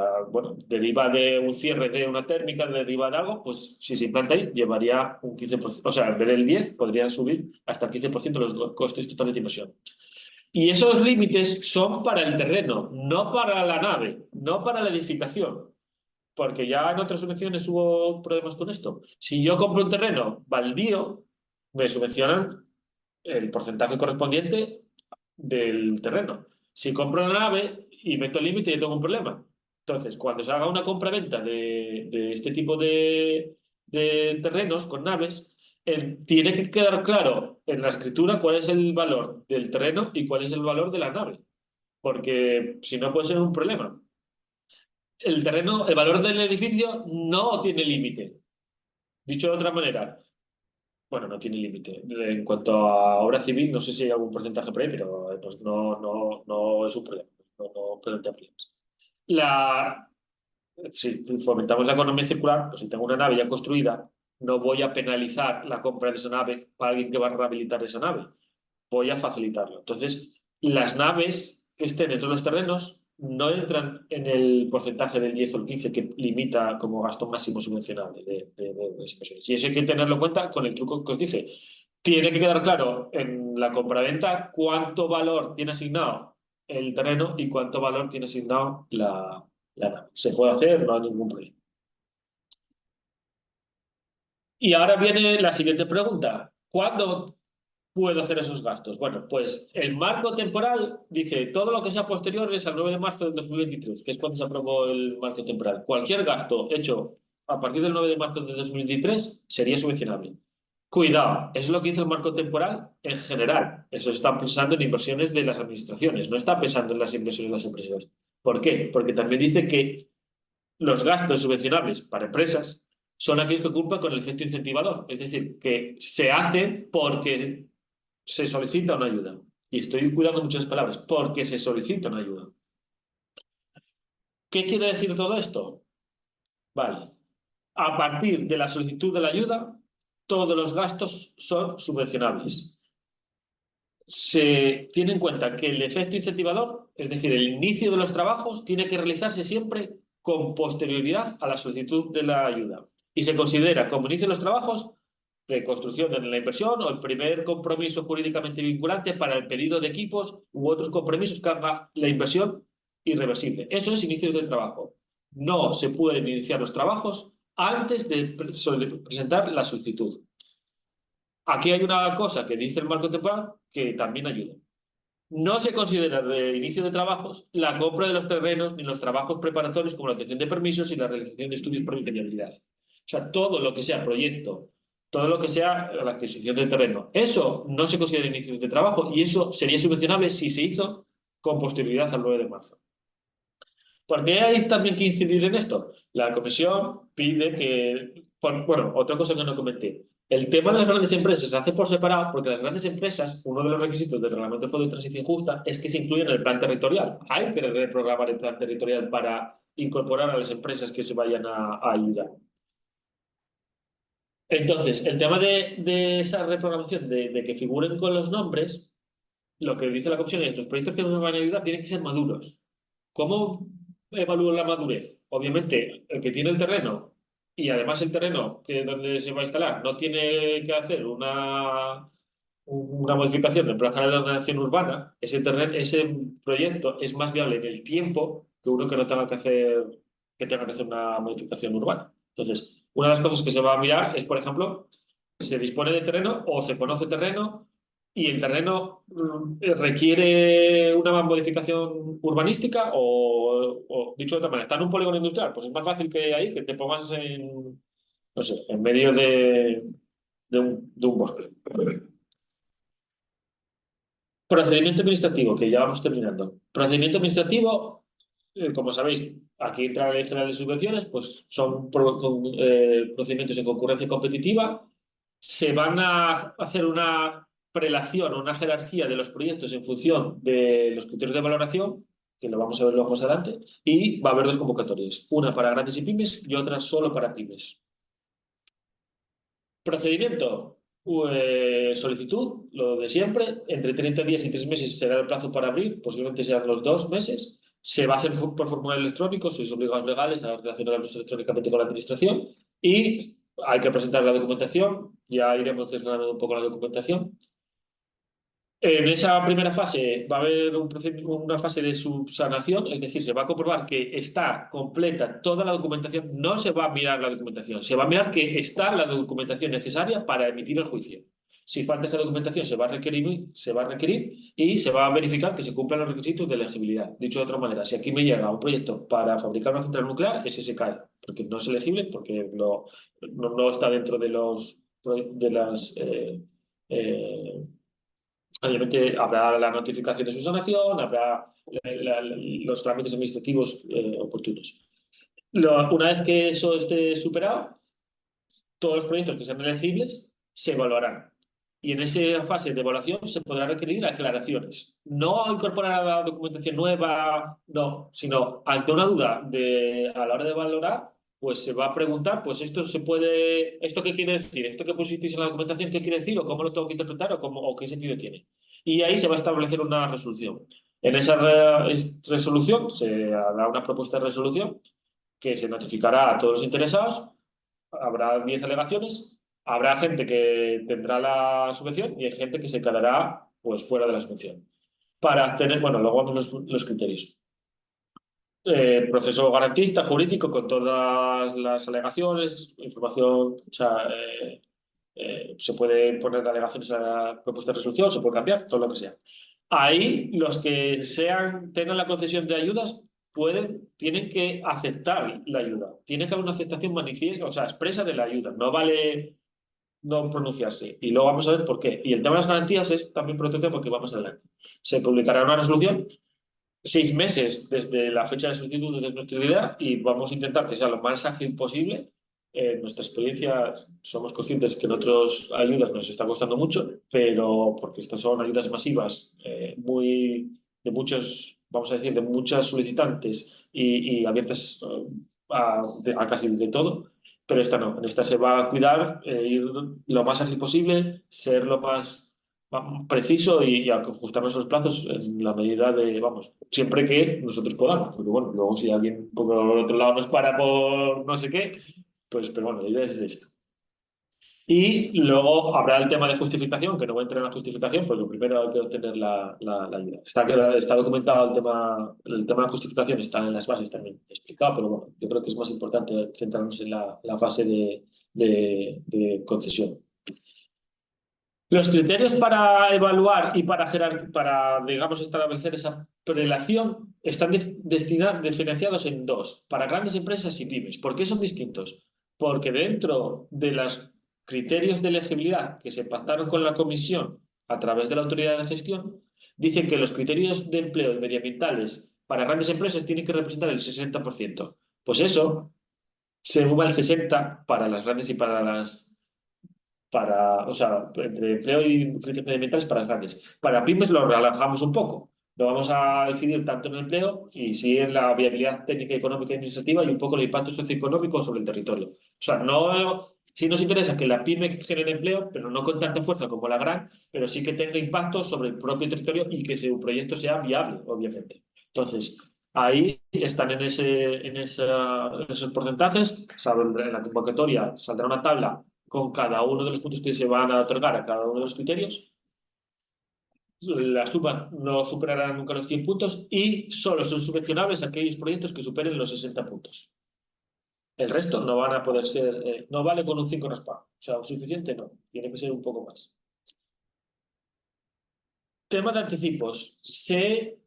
deriva de un cierre de una térmica, deriva de algo, pues si se implanta ahí, llevaría un 15%. O sea, en vez del 10, podría subir hasta el 15% los costes totales de inversión. Y esos límites son para el terreno, no para la nave, no para la edificación. Porque ya en otras subvenciones hubo problemas con esto. Si yo compro un terreno baldío, me subvencionan el porcentaje correspondiente del terreno. Si compro una nave y meto el límite, yo tengo un problema. Entonces, cuando se haga una compra-venta de este tipo de de terrenos con naves, tiene que quedar claro en la escritura cuál es el valor del terreno y cuál es el valor de la nave, porque si no puede ser un problema. El terreno, el valor del edificio no tiene límite. Dicho de otra manera, bueno, no tiene límite. En cuanto a obra civil, no sé si hay algún porcentaje por ahí, pero pues no es un problema. No plantea problemas. Si fomentamos la economía circular, pues si tengo una nave ya construida, no voy a penalizar la compra de esa nave para alguien que va a rehabilitar esa nave. Voy a facilitarlo. Entonces, las naves que estén dentro de los terrenos no entran en el porcentaje del 10 o el 15 que limita como gasto máximo subvencionable de inversiones. Y eso hay que tenerlo en cuenta con el truco que os dije. Tiene que quedar claro en la compraventa cuánto valor tiene asignado el terreno y cuánto valor tiene asignado la nave. Se puede hacer, no hay ningún problema. Y ahora viene la siguiente pregunta. ¿Cuándo puedo hacer esos gastos? Bueno, pues el marco temporal dice todo lo que sea posterior es al 9 de marzo del 2023, que es cuando se aprobó el marco temporal. Cualquier gasto hecho a partir del 9 de marzo del 2023 sería subvencionable. Cuidado, eso es lo que dice el marco temporal en general. Eso está pensando en inversiones de las administraciones, no está pensando en las inversiones de las empresas. ¿Por qué? Porque también dice que los gastos subvencionables para empresas son aquellos que cumplen con el efecto incentivador, es decir, que se hacen porque se solicita una ayuda. Y estoy cuidando muchas palabras, porque se solicita una ayuda. ¿Qué quiere decir todo esto? Vale. A partir de la solicitud de la ayuda, todos los gastos son subvencionables. Se tiene en cuenta que el efecto incentivador, es decir, el inicio de los trabajos, tiene que realizarse siempre con posterioridad a la solicitud de la ayuda. Y se considera como inicio de los trabajos de construcción de la inversión o el primer compromiso jurídicamente vinculante para el pedido de equipos u otros compromisos que haga la inversión irreversible. Eso es inicio del trabajo. No se pueden iniciar los trabajos antes de presentar la solicitud. Aquí hay una cosa que dice el marco temporal que también ayuda. No se considera de inicio de trabajos la compra de los terrenos ni los trabajos preparatorios como la obtención de permisos y la realización de estudios por viabilidad. O sea, todo lo que sea proyecto, todo lo que sea la adquisición del terreno, eso no se considera inicio de trabajo y eso sería subvencionable si se hizo con posterioridad al 9 de marzo. ¿Por qué hay también que incidir en esto? La comisión pide que... Bueno, otra cosa que no comenté. El tema de las grandes empresas se hace por separado porque las grandes empresas, uno de los requisitos del Reglamento de Fondo de Transición Justa es que se incluyan en el plan territorial. Hay que reprogramar el plan territorial para incorporar a las empresas que se vayan a ayudar. Entonces, el tema de esa reprogramación, de que figuren con los nombres, lo que dice la comisión es que los proyectos que nos van a ayudar tienen que ser maduros. ¿Cómo evalúo la madurez? Obviamente, el que tiene el terreno y además el terreno donde se va a instalar no tiene que hacer una modificación del plan general de ordenación urbana, ese proyecto es más viable en el tiempo que uno que no tenga que hacer una modificación urbana. Entonces, una de las cosas que se va a mirar es, por ejemplo, se dispone de terreno o se conoce terreno y el terreno requiere una modificación urbanística o dicho de otra manera, está en un polígono industrial, pues es más fácil que ahí que te pongas no sé, en medio de un bosque. Procedimiento administrativo, que ya vamos terminando. Procedimiento administrativo, como sabéis, aquí entra la Ley General de Subvenciones, pues son procedimientos de concurrencia competitiva. Se van a hacer una prelación o una jerarquía de los proyectos en función de los criterios de valoración, que lo vamos a ver luego más adelante, y va a haber dos convocatorias, una para grandes y pymes y otra solo para pymes. Procedimiento. Solicitud, lo de siempre, entre 30 días y 3 meses será el plazo para abrir, posiblemente sean los 2 meses. Se va a hacer por formulario electrónico, sois obligados legales a relacionarlos electrónicamente con la administración y hay que presentar la documentación, ya iremos desgranando un poco la documentación. En esa primera fase va a haber una fase de subsanación, es decir, se va a comprobar que está completa toda la documentación, no se va a mirar la documentación, se va a mirar que está la documentación necesaria para emitir el juicio. Si falta esa documentación, se va a requerir y se va a verificar que se cumplan los requisitos de elegibilidad. Dicho de otra manera, si aquí me llega un proyecto para fabricar una central nuclear, ese se cae, porque no es elegible, porque no está dentro de las... obviamente habrá la notificación de su sanación, habrá los trámites administrativos oportunos. Una vez que eso esté superado, todos los proyectos que sean elegibles se evaluarán. Y en esa fase de evaluación se podrán requerir aclaraciones. No incorporar la documentación nueva, no, sino ante una duda a la hora de valorar, pues se va a preguntar, pues ¿esto qué quiere decir? ¿Esto que pusisteis en la documentación qué quiere decir? ¿O cómo lo tengo que interpretar? ¿O qué sentido tiene? Y ahí se va a establecer una resolución. En esa resolución se hará una propuesta de resolución que se notificará a todos los interesados. Habrá 10 alegaciones, habrá gente que tendrá la subvención y hay gente que se quedará pues, fuera de la subvención. Para tener, bueno, luego vamos los criterios. Proceso garantista, jurídico, con todas las alegaciones, información, o sea, se puede poner alegaciones a la propuesta de resolución, se puede cambiar, todo lo que sea. Ahí los que tengan la concesión de ayudas tienen que aceptar la ayuda. Tiene que haber una aceptación manifiesta, o sea, expresa de la ayuda. No vale no pronunciarse. Y luego vamos a ver por qué. Y el tema de las garantías es también por otro tema que vamos adelante. Se publicará una resolución 6 meses desde la fecha de sustituto de nuestra idea y vamos a intentar que sea lo más ágil posible. En nuestra experiencia somos conscientes que en otras ayudas nos está costando mucho, pero porque estas son ayudas masivas de muchos, vamos a decir, de muchas solicitantes y abiertas a casi de todo, pero esta no. En esta se va a cuidar, ir lo más ágil posible, ser lo más preciso y ajustarnos los plazos en la medida de, vamos, siempre que nosotros podamos. Pero bueno, luego si alguien por otro lado nos para por no sé qué, pues, pero bueno, la idea es esta. Y luego habrá el tema de justificación, que no voy a entrar en la justificación, pues lo primero hay que obtener la ayuda. Está documentado el tema de justificación, está en las bases también explicado, pero bueno, yo creo que es más importante centrarnos en la fase de concesión. Los criterios para evaluar y para digamos, establecer esa prelación están diferenciados en dos, para grandes empresas y pymes. ¿Por qué son distintos? Porque dentro de los criterios de elegibilidad que se pactaron con la Comisión a través de la Autoridad de Gestión, dicen que los criterios de empleo y medioambientales para grandes empresas tienen que representar el 60%. Pues eso se mueve al 60% para las grandes y o sea, entre empleo y criterios medioambientales para las grandes. Para pymes lo relajamos un poco. No vamos a incidir tanto en el empleo y sí en la viabilidad técnica, económica y administrativa y un poco el impacto socioeconómico sobre el territorio. O sea, sí nos interesa que la pyme genere empleo, pero no con tanta fuerza como la gran, pero sí que tenga impacto sobre el propio territorio y que su proyecto sea viable, obviamente. Entonces, ahí están en esos porcentajes. En la convocatoria saldrá una tabla con cada uno de los puntos que se van a otorgar a cada uno de los criterios. La suma no superará nunca los 100 puntos y solo son subvencionables aquellos proyectos que superen los 60 puntos. El resto no van a poder ser, no vale con un 5 raspado. O sea, suficiente no, tiene que ser un poco más. Tema de anticipos.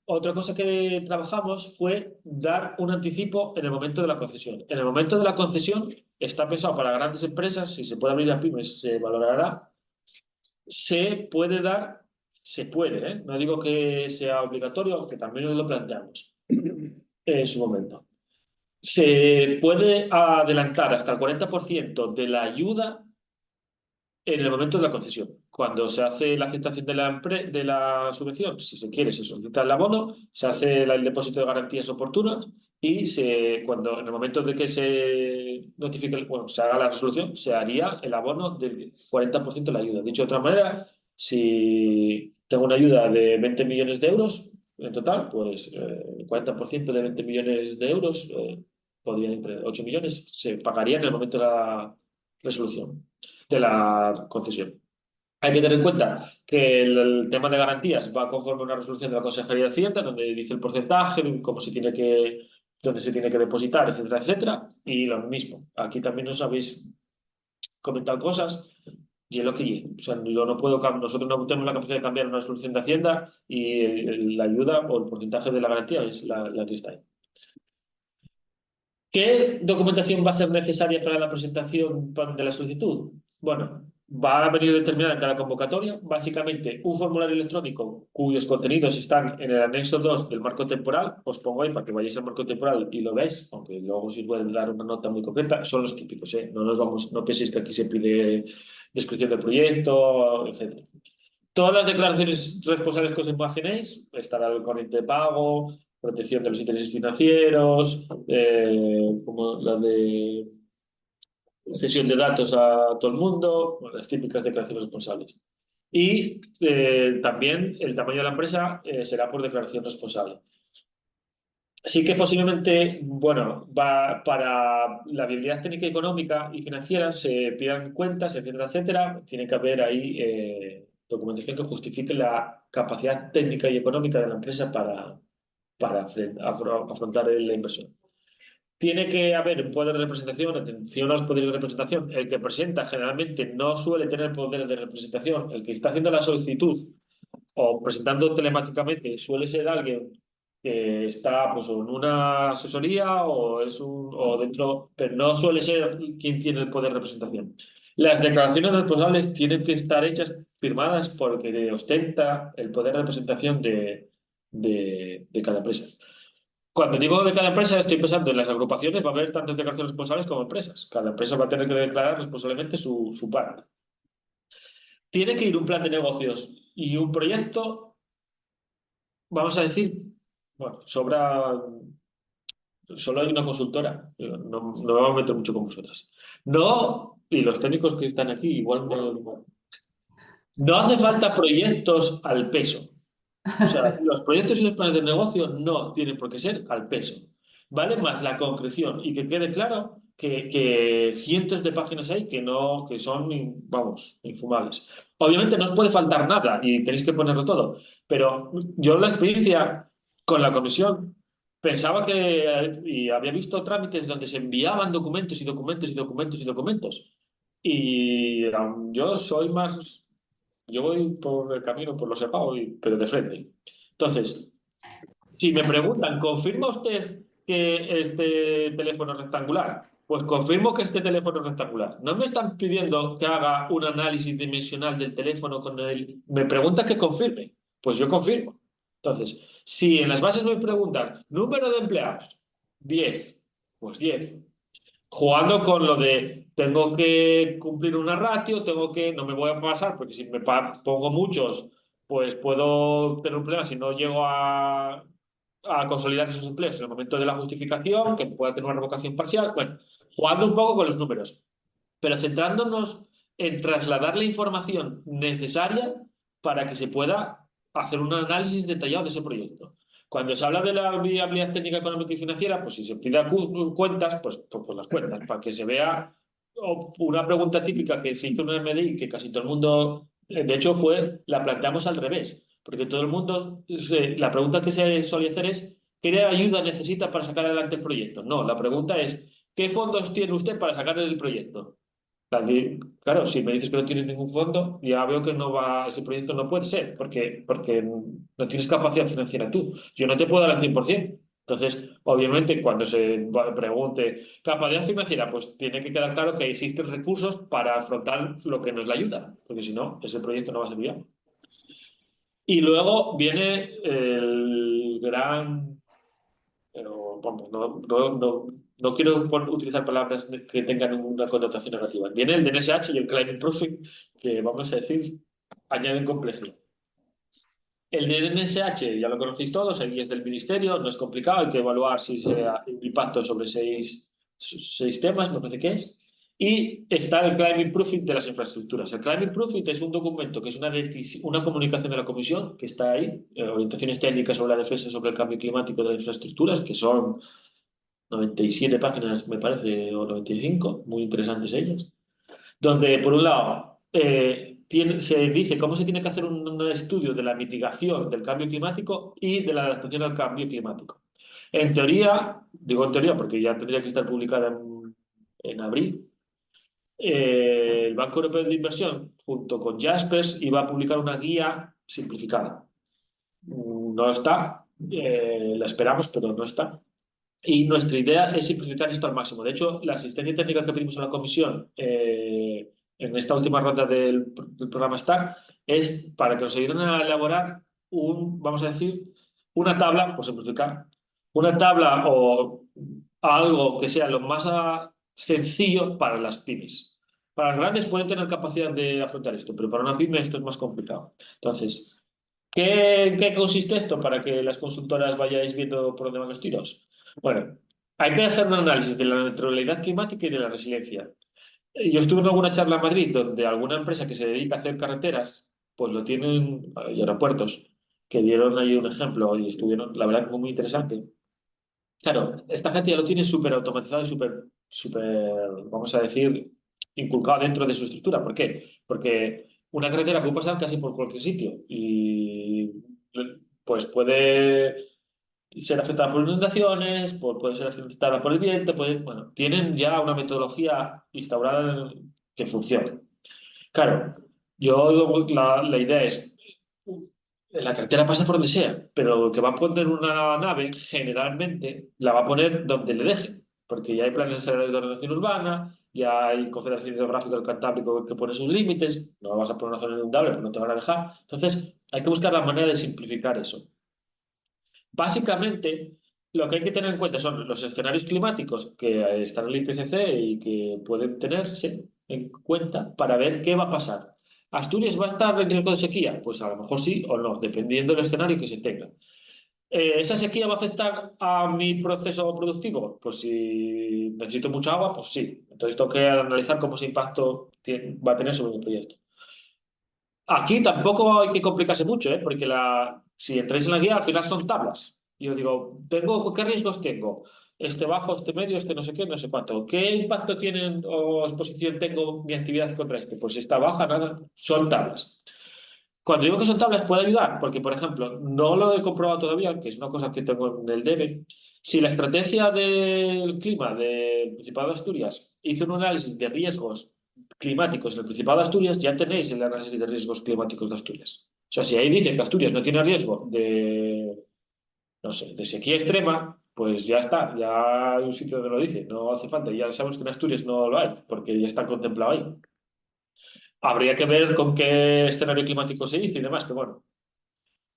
Otra cosa que trabajamos fue dar un anticipo en el momento de la concesión. En el momento de la concesión está pensado para grandes empresas, si se puede abrir a pymes se valorará. Se puede dar, no digo que sea obligatorio, aunque también lo planteamos en su momento. Se puede adelantar hasta el 40% de la ayuda en el momento de la concesión. Cuando se hace la aceptación de la subvención, si se quiere, se solicita el abono, se hace el depósito de garantías oportunas y en el momento de que se notifique, se haga la resolución, se haría el abono del 40% de la ayuda. Dicho de otra manera, si tengo una ayuda de 20 millones de euros en total, pues el 40% de 20 millones de euros, podrían entre 8 millones, se pagaría en el momento de la resolución de la concesión. Hay que tener en cuenta que el tema de garantías va conforme a una resolución de la Consejería de Hacienda, donde dice el porcentaje, dónde se tiene que depositar, etcétera, etcétera. Y lo mismo, aquí también os habéis comentado cosas Y es lo que es. O sea, yo no puedo, nosotros no tenemos la capacidad de cambiar una resolución de Hacienda y la ayuda o el porcentaje de la garantía es la que está ahí. ¿Qué documentación va a ser necesaria para la presentación de la solicitud? Bueno, va a venir determinada en cada convocatoria, básicamente un formulario electrónico cuyos contenidos están en el anexo 2 del marco temporal. Os pongo ahí para que vayáis al marco temporal y lo veáis, aunque luego si os voy a dar una nota muy concreta, son los típicos, ¿eh? No penséis que aquí se pide descripción del proyecto, etc. Todas las declaraciones responsables que os imaginéis, estará el corriente de pago, protección de los intereses financieros, como la de cesión de datos a todo el mundo, las típicas declaraciones responsables. Y también el tamaño de la empresa será por declaración responsable. Sí que posiblemente, bueno, para la viabilidad técnica, económica y financiera se pidan cuentas, etcétera, etcétera. Tiene que haber ahí documentación que justifique la capacidad técnica y económica de la empresa para afrontar la inversión. Tiene que haber un poder de representación, atención a los poderes de representación. El que presenta generalmente no suele tener poder de representación. El que está haciendo la solicitud o presentando telemáticamente suele ser alguien que está pues, en una asesoría o dentro, pero no suele ser quien tiene el poder de representación. Las declaraciones responsables tienen que estar hechas, firmadas por el que ostenta el poder de representación de cada empresa. Cuando digo de cada empresa, estoy pensando en las agrupaciones, va a haber tantas declaraciones responsables como empresas. Cada empresa va a tener que declarar responsablemente su parte. Tiene que ir un plan de negocios y un proyecto, vamos a decir, bueno, solo hay una consultora, no me voy a meter mucho con vosotras. No, y los técnicos que están aquí, igual no hace falta proyectos al peso. O sea, los proyectos y los planes de negocio no tienen por qué ser al peso. Vale más la concreción y que quede claro que cientos de páginas hay que son, vamos, infumables. Obviamente no os puede faltar nada y tenéis que ponerlo todo, pero yo en la experiencia con la comisión pensaba y había visto trámites donde se enviaban documentos y documentos y documentos y documentos. Y yo soy más... Yo voy por el camino, por lo separo, pero de frente. Entonces, si me preguntan, ¿confirma usted que este teléfono es rectangular? Pues confirmo que este teléfono es rectangular. No me están pidiendo que haga un análisis dimensional del teléfono con el... Me pregunta que confirme. Pues yo confirmo. Entonces, si en las bases me preguntan, número de empleados, 10, pues 10. Jugando con lo de tengo que cumplir una ratio, no me voy a pasar, porque si me pongo muchos, pues puedo tener un problema si no llego a consolidar esos empleos en el momento de la justificación, que pueda tener una revocación parcial. Bueno, jugando un poco con los números, pero centrándonos en trasladar la información necesaria para que se pueda hacer un análisis detallado de ese proyecto. Cuando se habla de la viabilidad técnica, económica y financiera, pues si se pide cuentas, pues las cuentas, para que se vea una pregunta típica que se hizo en el MDI, que casi todo el mundo, de hecho la planteamos al revés, porque todo el mundo, la pregunta que se solía hacer es, ¿qué ayuda necesita para sacar adelante el proyecto? No, la pregunta es, ¿qué fondos tiene usted para sacar el proyecto? Claro, si me dices que no tienes ningún fondo, ya veo que ese proyecto no puede ser, porque no tienes capacidad financiera tú. Yo no te puedo dar al 100%. Entonces, obviamente, cuando se pregunte capacidad financiera, pues tiene que quedar claro que existen recursos para afrontar lo que nos la ayuda, porque si no, ese proyecto no va a ser viable. Y luego viene el gran... Pero, vamos, no quiero utilizar palabras que tengan una connotación negativa. Viene el DNSH y el Climate Proofing, que vamos a decir, añaden complejidad. El DNSH ya lo conocéis todos, el guía es del ministerio, no es complicado, hay que evaluar si se hace un impacto sobre seis temas, me parece que es. Y está el Climate Proofing de las infraestructuras. El Climate Proofing es un documento que es una comunicación de la Comisión que está ahí, orientaciones técnicas sobre la defensa sobre el cambio climático de las infraestructuras, que son 97 páginas, me parece, o 95, muy interesantes ellas, donde, por un lado, se dice cómo se tiene que hacer un estudio de la mitigación del cambio climático y de la adaptación al cambio climático. En teoría, digo en teoría porque ya tendría que estar publicada en abril, el Banco Europeo de Inversión, junto con Jaspers, iba a publicar una guía simplificada. No está, la esperamos, pero no está. Y nuestra idea es simplificar esto al máximo. De hecho, la asistencia técnica que pedimos a la comisión en esta última ronda del programa STAC es para que nos ayuden a elaborar vamos a decir, una tabla, por simplificar, una tabla o algo que sea lo más sencillo para las pymes. Para las grandes pueden tener capacidad de afrontar esto, pero para una pyme esto es más complicado. Entonces, ¿qué consiste esto para que las consultoras vayáis viendo por dónde van los tiros? Bueno, hay que hacer un análisis de la neutralidad climática y de la resiliencia. Yo estuve en alguna charla en Madrid donde alguna empresa que se dedica a hacer carreteras, pues lo tienen, y aeropuertos, que dieron ahí un ejemplo y estuvieron, la verdad, muy interesante. Claro, esta gente ya lo tiene súper automatizado y súper, vamos a decir, inculcado dentro de su estructura. ¿Por qué? Porque una carretera puede pasar casi por cualquier sitio y pues puede ser afectada por inundaciones, puede ser afectada por el viento, bueno, tienen ya una metodología instaurada que funciona. Claro, la idea es, la carretera pasa por donde sea, pero que va a poner una nave, generalmente la va a poner donde le dejen, porque ya hay planes generales de ordenación urbana, ya hay Confederación Hidrográfica del Cantábrico que pone sus límites, no vas a poner una zona inundable, pero no te van a dejar. Entonces, hay que buscar la manera de simplificar eso. Básicamente, lo que hay que tener en cuenta son los escenarios climáticos que están en el IPCC y que pueden tenerse en cuenta para ver qué va a pasar. ¿Asturias va a estar en riesgo de sequía? Pues a lo mejor sí o no, dependiendo del escenario que se tenga. ¿Esa sequía va a afectar a mi proceso productivo? Pues si necesito mucha agua, pues sí. Entonces tengo que analizar cómo ese impacto va a tener sobre mi proyecto. Aquí tampoco hay que complicarse mucho, porque si entráis en la guía, al final son tablas. Y yo digo, ¿qué riesgos tengo? Este bajo, este medio, este no sé qué, no sé cuánto. ¿Qué impacto tienen o exposición tengo mi actividad contra este? Pues si está baja, nada, son tablas. Cuando digo que son tablas, puede ayudar, porque, por ejemplo, no lo he comprobado todavía, que es una cosa que tengo en el debe. Si la estrategia del clima del Principado de Asturias hizo un análisis de riesgos climáticos en el Principado de Asturias, ya tenéis el análisis de riesgos climáticos de Asturias. O sea, si ahí dice que Asturias no tiene riesgo no sé, de sequía extrema, pues ya está, ya hay un sitio donde lo dice, no hace falta, ya sabemos que en Asturias no lo hay, porque ya está contemplado ahí. Habría que ver con qué escenario climático se dice y demás, pero bueno,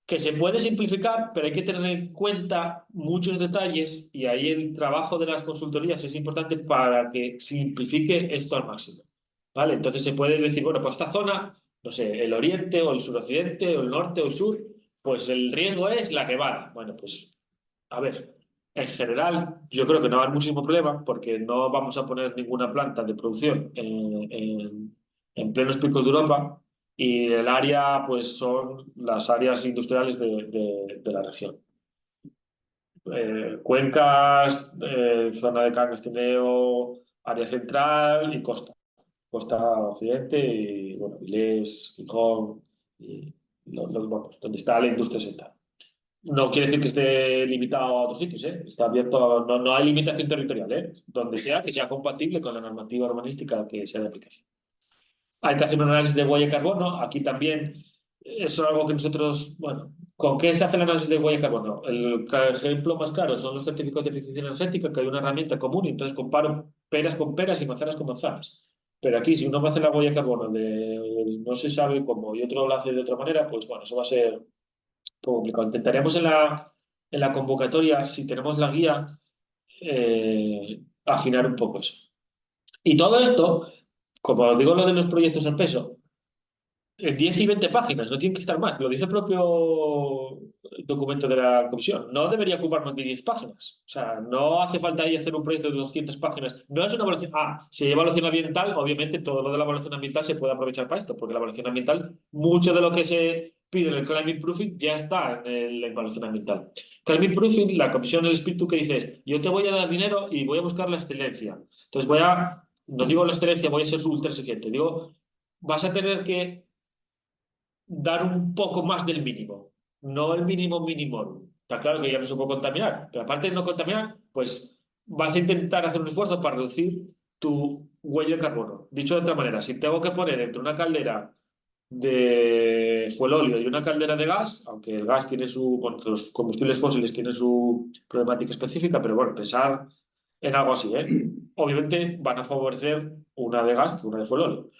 que se puede simplificar, pero hay que tener en cuenta muchos detalles y ahí el trabajo de las consultorías es importante para que simplifique esto al máximo. ¿Vale? Entonces se puede decir, bueno, pues esta zona, no sé, el oriente o el suroccidente o el norte o el sur, pues el riesgo es la nevada. Bueno, pues a ver, en general yo creo que no va a haber muchísimo problema porque no vamos a poner ninguna planta de producción en plenos picos de Europa. Y el área, pues son las áreas industriales de la región. Cuencas, zona de Cangas-Tineo, área central y costa. Costa occidente y, bueno, Vilés, Gijón, y vamos, donde está la industria central. No quiere decir que esté limitado a otros sitios, ¿eh? Está abierto, no hay limitación territorial, ¿eh? Donde sea, que sea compatible con la normativa urbanística que sea de aplicación. Hay que hacer un análisis de huella de carbono. Aquí también eso es algo que nosotros, bueno, ¿con qué se hace el análisis de huella de carbono? El ejemplo más claro son los certificados de eficiencia energética, que hay una herramienta común y entonces comparo peras con peras y manzanas con manzanas. Pero aquí, si uno me hace la huella de carbono no se sabe cómo y otro lo hace de otra manera, pues bueno, eso va a ser un poco complicado. Intentaremos en la convocatoria, si tenemos la guía, afinar un poco eso. Y todo esto, como digo lo de los proyectos al peso, 10 y 20 páginas, no tienen que estar más. Lo dice el propio documento de la comisión. No debería ocupar más de 10 páginas. O sea, no hace falta ahí hacer un proyecto de 200 páginas. No es una evaluación. Si hay evaluación ambiental, obviamente todo lo de la evaluación ambiental se puede aprovechar para esto, porque la evaluación ambiental, mucho de lo que se pide en el climate proofing ya está en la evaluación ambiental. Climate proofing, la comisión del espíritu que dice es, yo te voy a dar dinero y voy a buscar la excelencia. Entonces no digo la excelencia, voy a ser ultra exigente. Digo, vas a tener que dar un poco más del mínimo, no el mínimo mínimo. Está claro que ya no se puede contaminar, pero aparte de no contaminar, pues vas a intentar hacer un esfuerzo para reducir tu huella de carbono. Dicho de otra manera, si tengo que poner entre una caldera de fuelóleo y una caldera de gas, aunque el gas tiene bueno, los combustibles fósiles tienen su problemática específica, pero bueno, pensar en algo así, ¿eh? Obviamente van a favorecer una de gas que una de fuelóleo.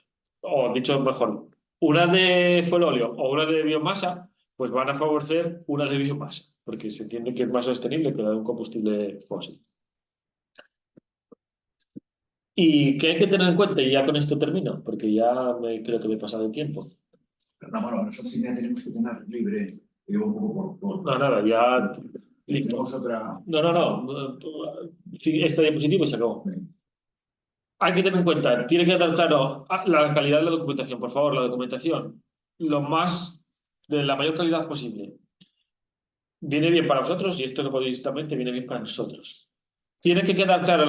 O dicho mejor, una de fuelóleo o una de biomasa, pues van a favorecer una de biomasa, porque se entiende que es más sostenible que la de un combustible fósil. ¿Y qué hay que tener en cuenta? Y ya con esto termino, porque ya creo que me he pasado el tiempo. No, bueno, nosotros ya tenemos que tener libre, digo, un poco por... No, nada, ya. Tenemos otra... No. Sí, esta diapositiva y se acabó. Hay que tener en cuenta, tiene que dar claro la calidad de la documentación, por favor, la documentación, lo más de la mayor calidad posible. Viene bien para vosotros y esto lo podéis también, te viene bien para nosotros. Tiene que quedar claro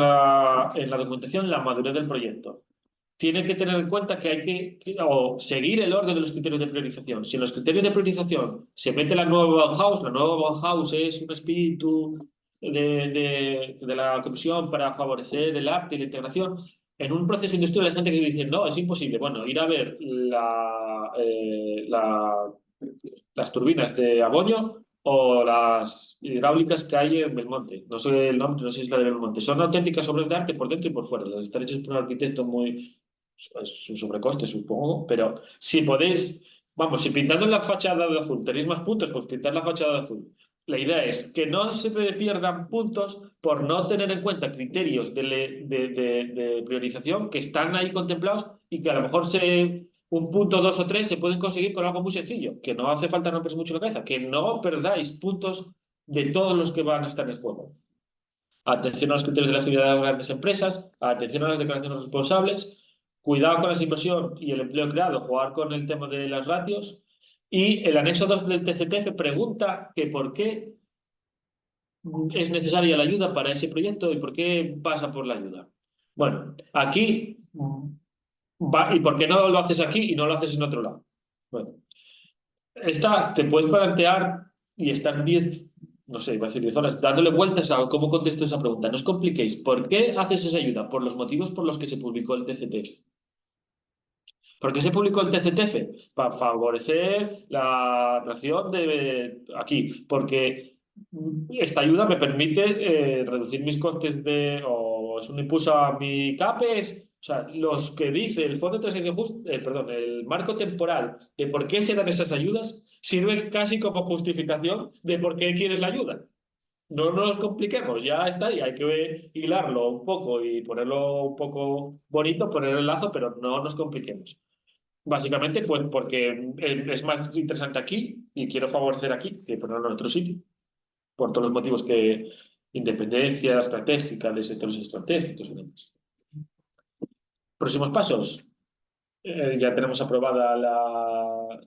en la documentación la madurez del proyecto. Tiene que tener en cuenta que hay que seguir el orden de los criterios de priorización. Si en los criterios de priorización se mete la nueva Bauhaus es un espíritu de la Comisión para favorecer el arte y la integración. En un proceso industrial hay gente que dice, no, es imposible. Bueno, ir a ver las turbinas de Agoño o las hidráulicas que hay en Belmonte. No sé el nombre, no sé si es la de Belmonte. Son auténticas obras de arte por dentro y por fuera. Las están hechas por un arquitecto muy... Es un sobrecoste, supongo, pero si podéis... Vamos, si pintando la fachada de azul tenéis más puntos, pues pintar la fachada de azul. La idea es que no se pierdan puntos por no tener en cuenta criterios de priorización que están ahí contemplados y que a lo mejor un punto, 2 o 3 se pueden conseguir con algo muy sencillo, que no hace falta romperse mucho la cabeza, que no perdáis puntos de todos los que van a estar en el juego. Atención a los criterios de la actividad de las grandes empresas, atención a las declaraciones responsables, cuidado con la inversión y el empleo creado, jugar con el tema de las ratios. Y el anexo 2 del TCTF pregunta que por qué es necesaria la ayuda para ese proyecto y por qué pasa por la ayuda. Bueno, aquí ¿y por qué no lo haces aquí y no lo haces en otro lado? Bueno, te puedes plantear y estar 10, no sé, iba a decir 10 horas, dándole vueltas a cómo contesto esa pregunta. No os compliquéis. ¿Por qué haces esa ayuda? Por los motivos por los que se publicó el TCTF. ¿Por qué se publicó el TCTF? Para favorecer la atracción de aquí. Porque esta ayuda me permite reducir mis costes o es un impulso a mi CAPEX. O sea, los que dice el Fondo de Transición el marco temporal de por qué se dan esas ayudas, sirve casi como justificación de por qué quieres la ayuda. No nos compliquemos, ya está ahí, hay que hilarlo un poco y ponerlo un poco bonito, poner el lazo, pero no nos compliquemos. Básicamente, pues porque es más interesante aquí y quiero favorecer aquí que ponerlo en otro sitio, por todos los motivos que independencia estratégica de sectores estratégicos y demás. Próximos pasos. Ya tenemos aprobadas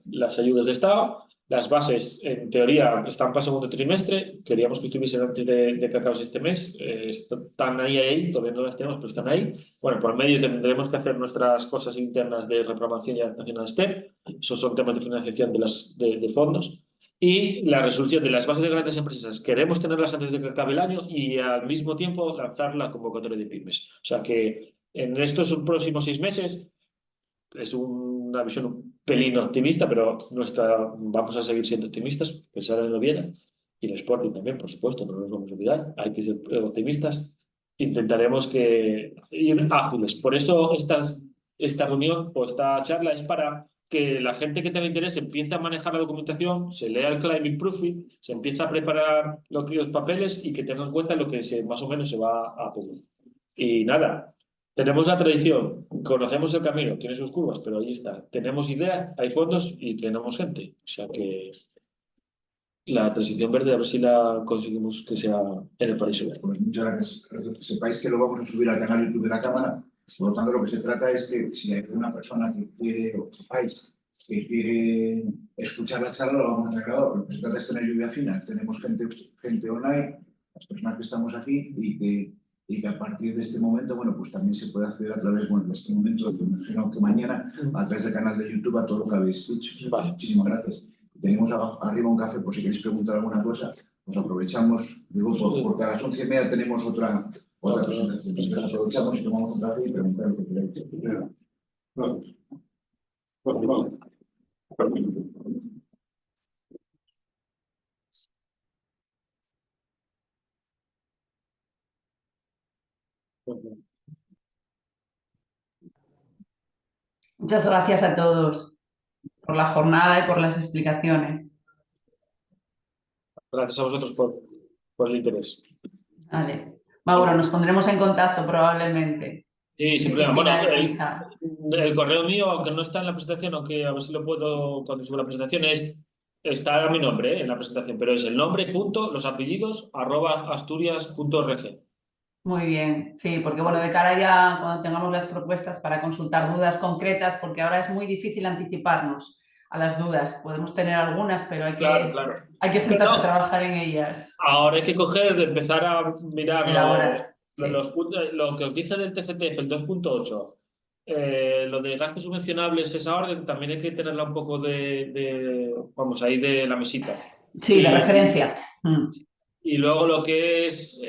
las ayudas de Estado. Las bases, en teoría, están para segundo trimestre. Queríamos que estuviesen antes de que acabase este mes. Están ahí, todavía no las tenemos, pero están ahí. Bueno, por medio tendremos que hacer nuestras cosas internas de reprogramación y adaptación al STEP. Esos son temas de financiación de fondos. Y la resolución de las bases de grandes empresas. Queremos tenerlas antes de que acabe el año y al mismo tiempo lanzar la convocatoria de pymes. O sea que en estos próximos 6 meses es una visión un pelín optimista, pero vamos a seguir siendo optimistas, pensar en lo bien y el Sporting también, por supuesto, no nos vamos a olvidar, hay que ser optimistas. Intentaremos ir ágiles. Por eso esta reunión o esta charla es para que la gente que tenga interés empiece a manejar la documentación, se lea el climate proofing, se empiece a preparar los papeles y que tenga en cuenta lo que más o menos se va a pedir. Y nada, tenemos la tradición, conocemos el camino, tiene sus curvas, pero ahí está. Tenemos ideas, hay fondos y tenemos gente. O sea que la transición verde, a ver si la conseguimos que sea en el paraíso verde. Pues muchas gracias. Sepáis que lo vamos a subir al canal YouTube de la Cámara. Por lo tanto, lo que se trata es que si hay una persona que quiere, o sepáis, que quiere escuchar la charla, lo vamos a tener grabado. Lo que se trata es tener lluvia fina. Tenemos gente online, las personas que estamos aquí, y que a partir de este momento, bueno, pues también se puede acceder a través, bueno, de este momento, me imagino que mañana, a través del canal de YouTube, a todo lo que habéis dicho. Vale. Muchísimas gracias. Tenemos arriba un café por si queréis preguntar alguna cosa. Nos aprovechamos, digo, porque a las 11:30 tenemos otra otra presentación. Entonces aprovechamos y tomamos un café y preguntar lo que queráis. Vale. Vale. Perfecto. Muchas gracias a todos por la jornada y por las explicaciones. Gracias a vosotros por el interés. Vale. Mauro, nos pondremos en contacto probablemente. Sí, sin problema. Bueno, Cristina de Pisa. el correo mío, aunque no está en la presentación, aunque a ver si lo puedo cuando suba la presentación, está mi nombre, en la presentación, pero es el nombre, punto, los apellidos, @asturias.org. Muy bien, sí, porque bueno, de cara ya cuando tengamos las propuestas para consultar dudas concretas, porque ahora es muy difícil anticiparnos a las dudas. Podemos tener algunas, pero Claro. hay que sentarse No, a trabajar en ellas. ahora hay que empezar a mirar Elaborar, sí. los puntos, lo que os dije del TCTF, el 2.8, lo de gastos subvencionables, esa orden también hay que tenerla un poco vamos, ahí de la mesita. Sí, de referencia. Y luego lo que es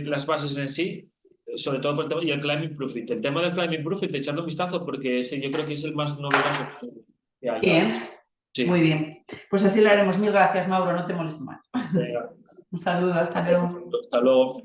las bases en sí, sobre todo por el tema, y el Climate Profit. El tema del Climate Profit, echando un vistazo, porque ese yo creo que es el más novedoso que hay. Bien, Sí. muy bien. Pues así lo haremos. Mil gracias, Mauro, no te molesto más. Venga, Un saludo, hasta luego. hasta luego.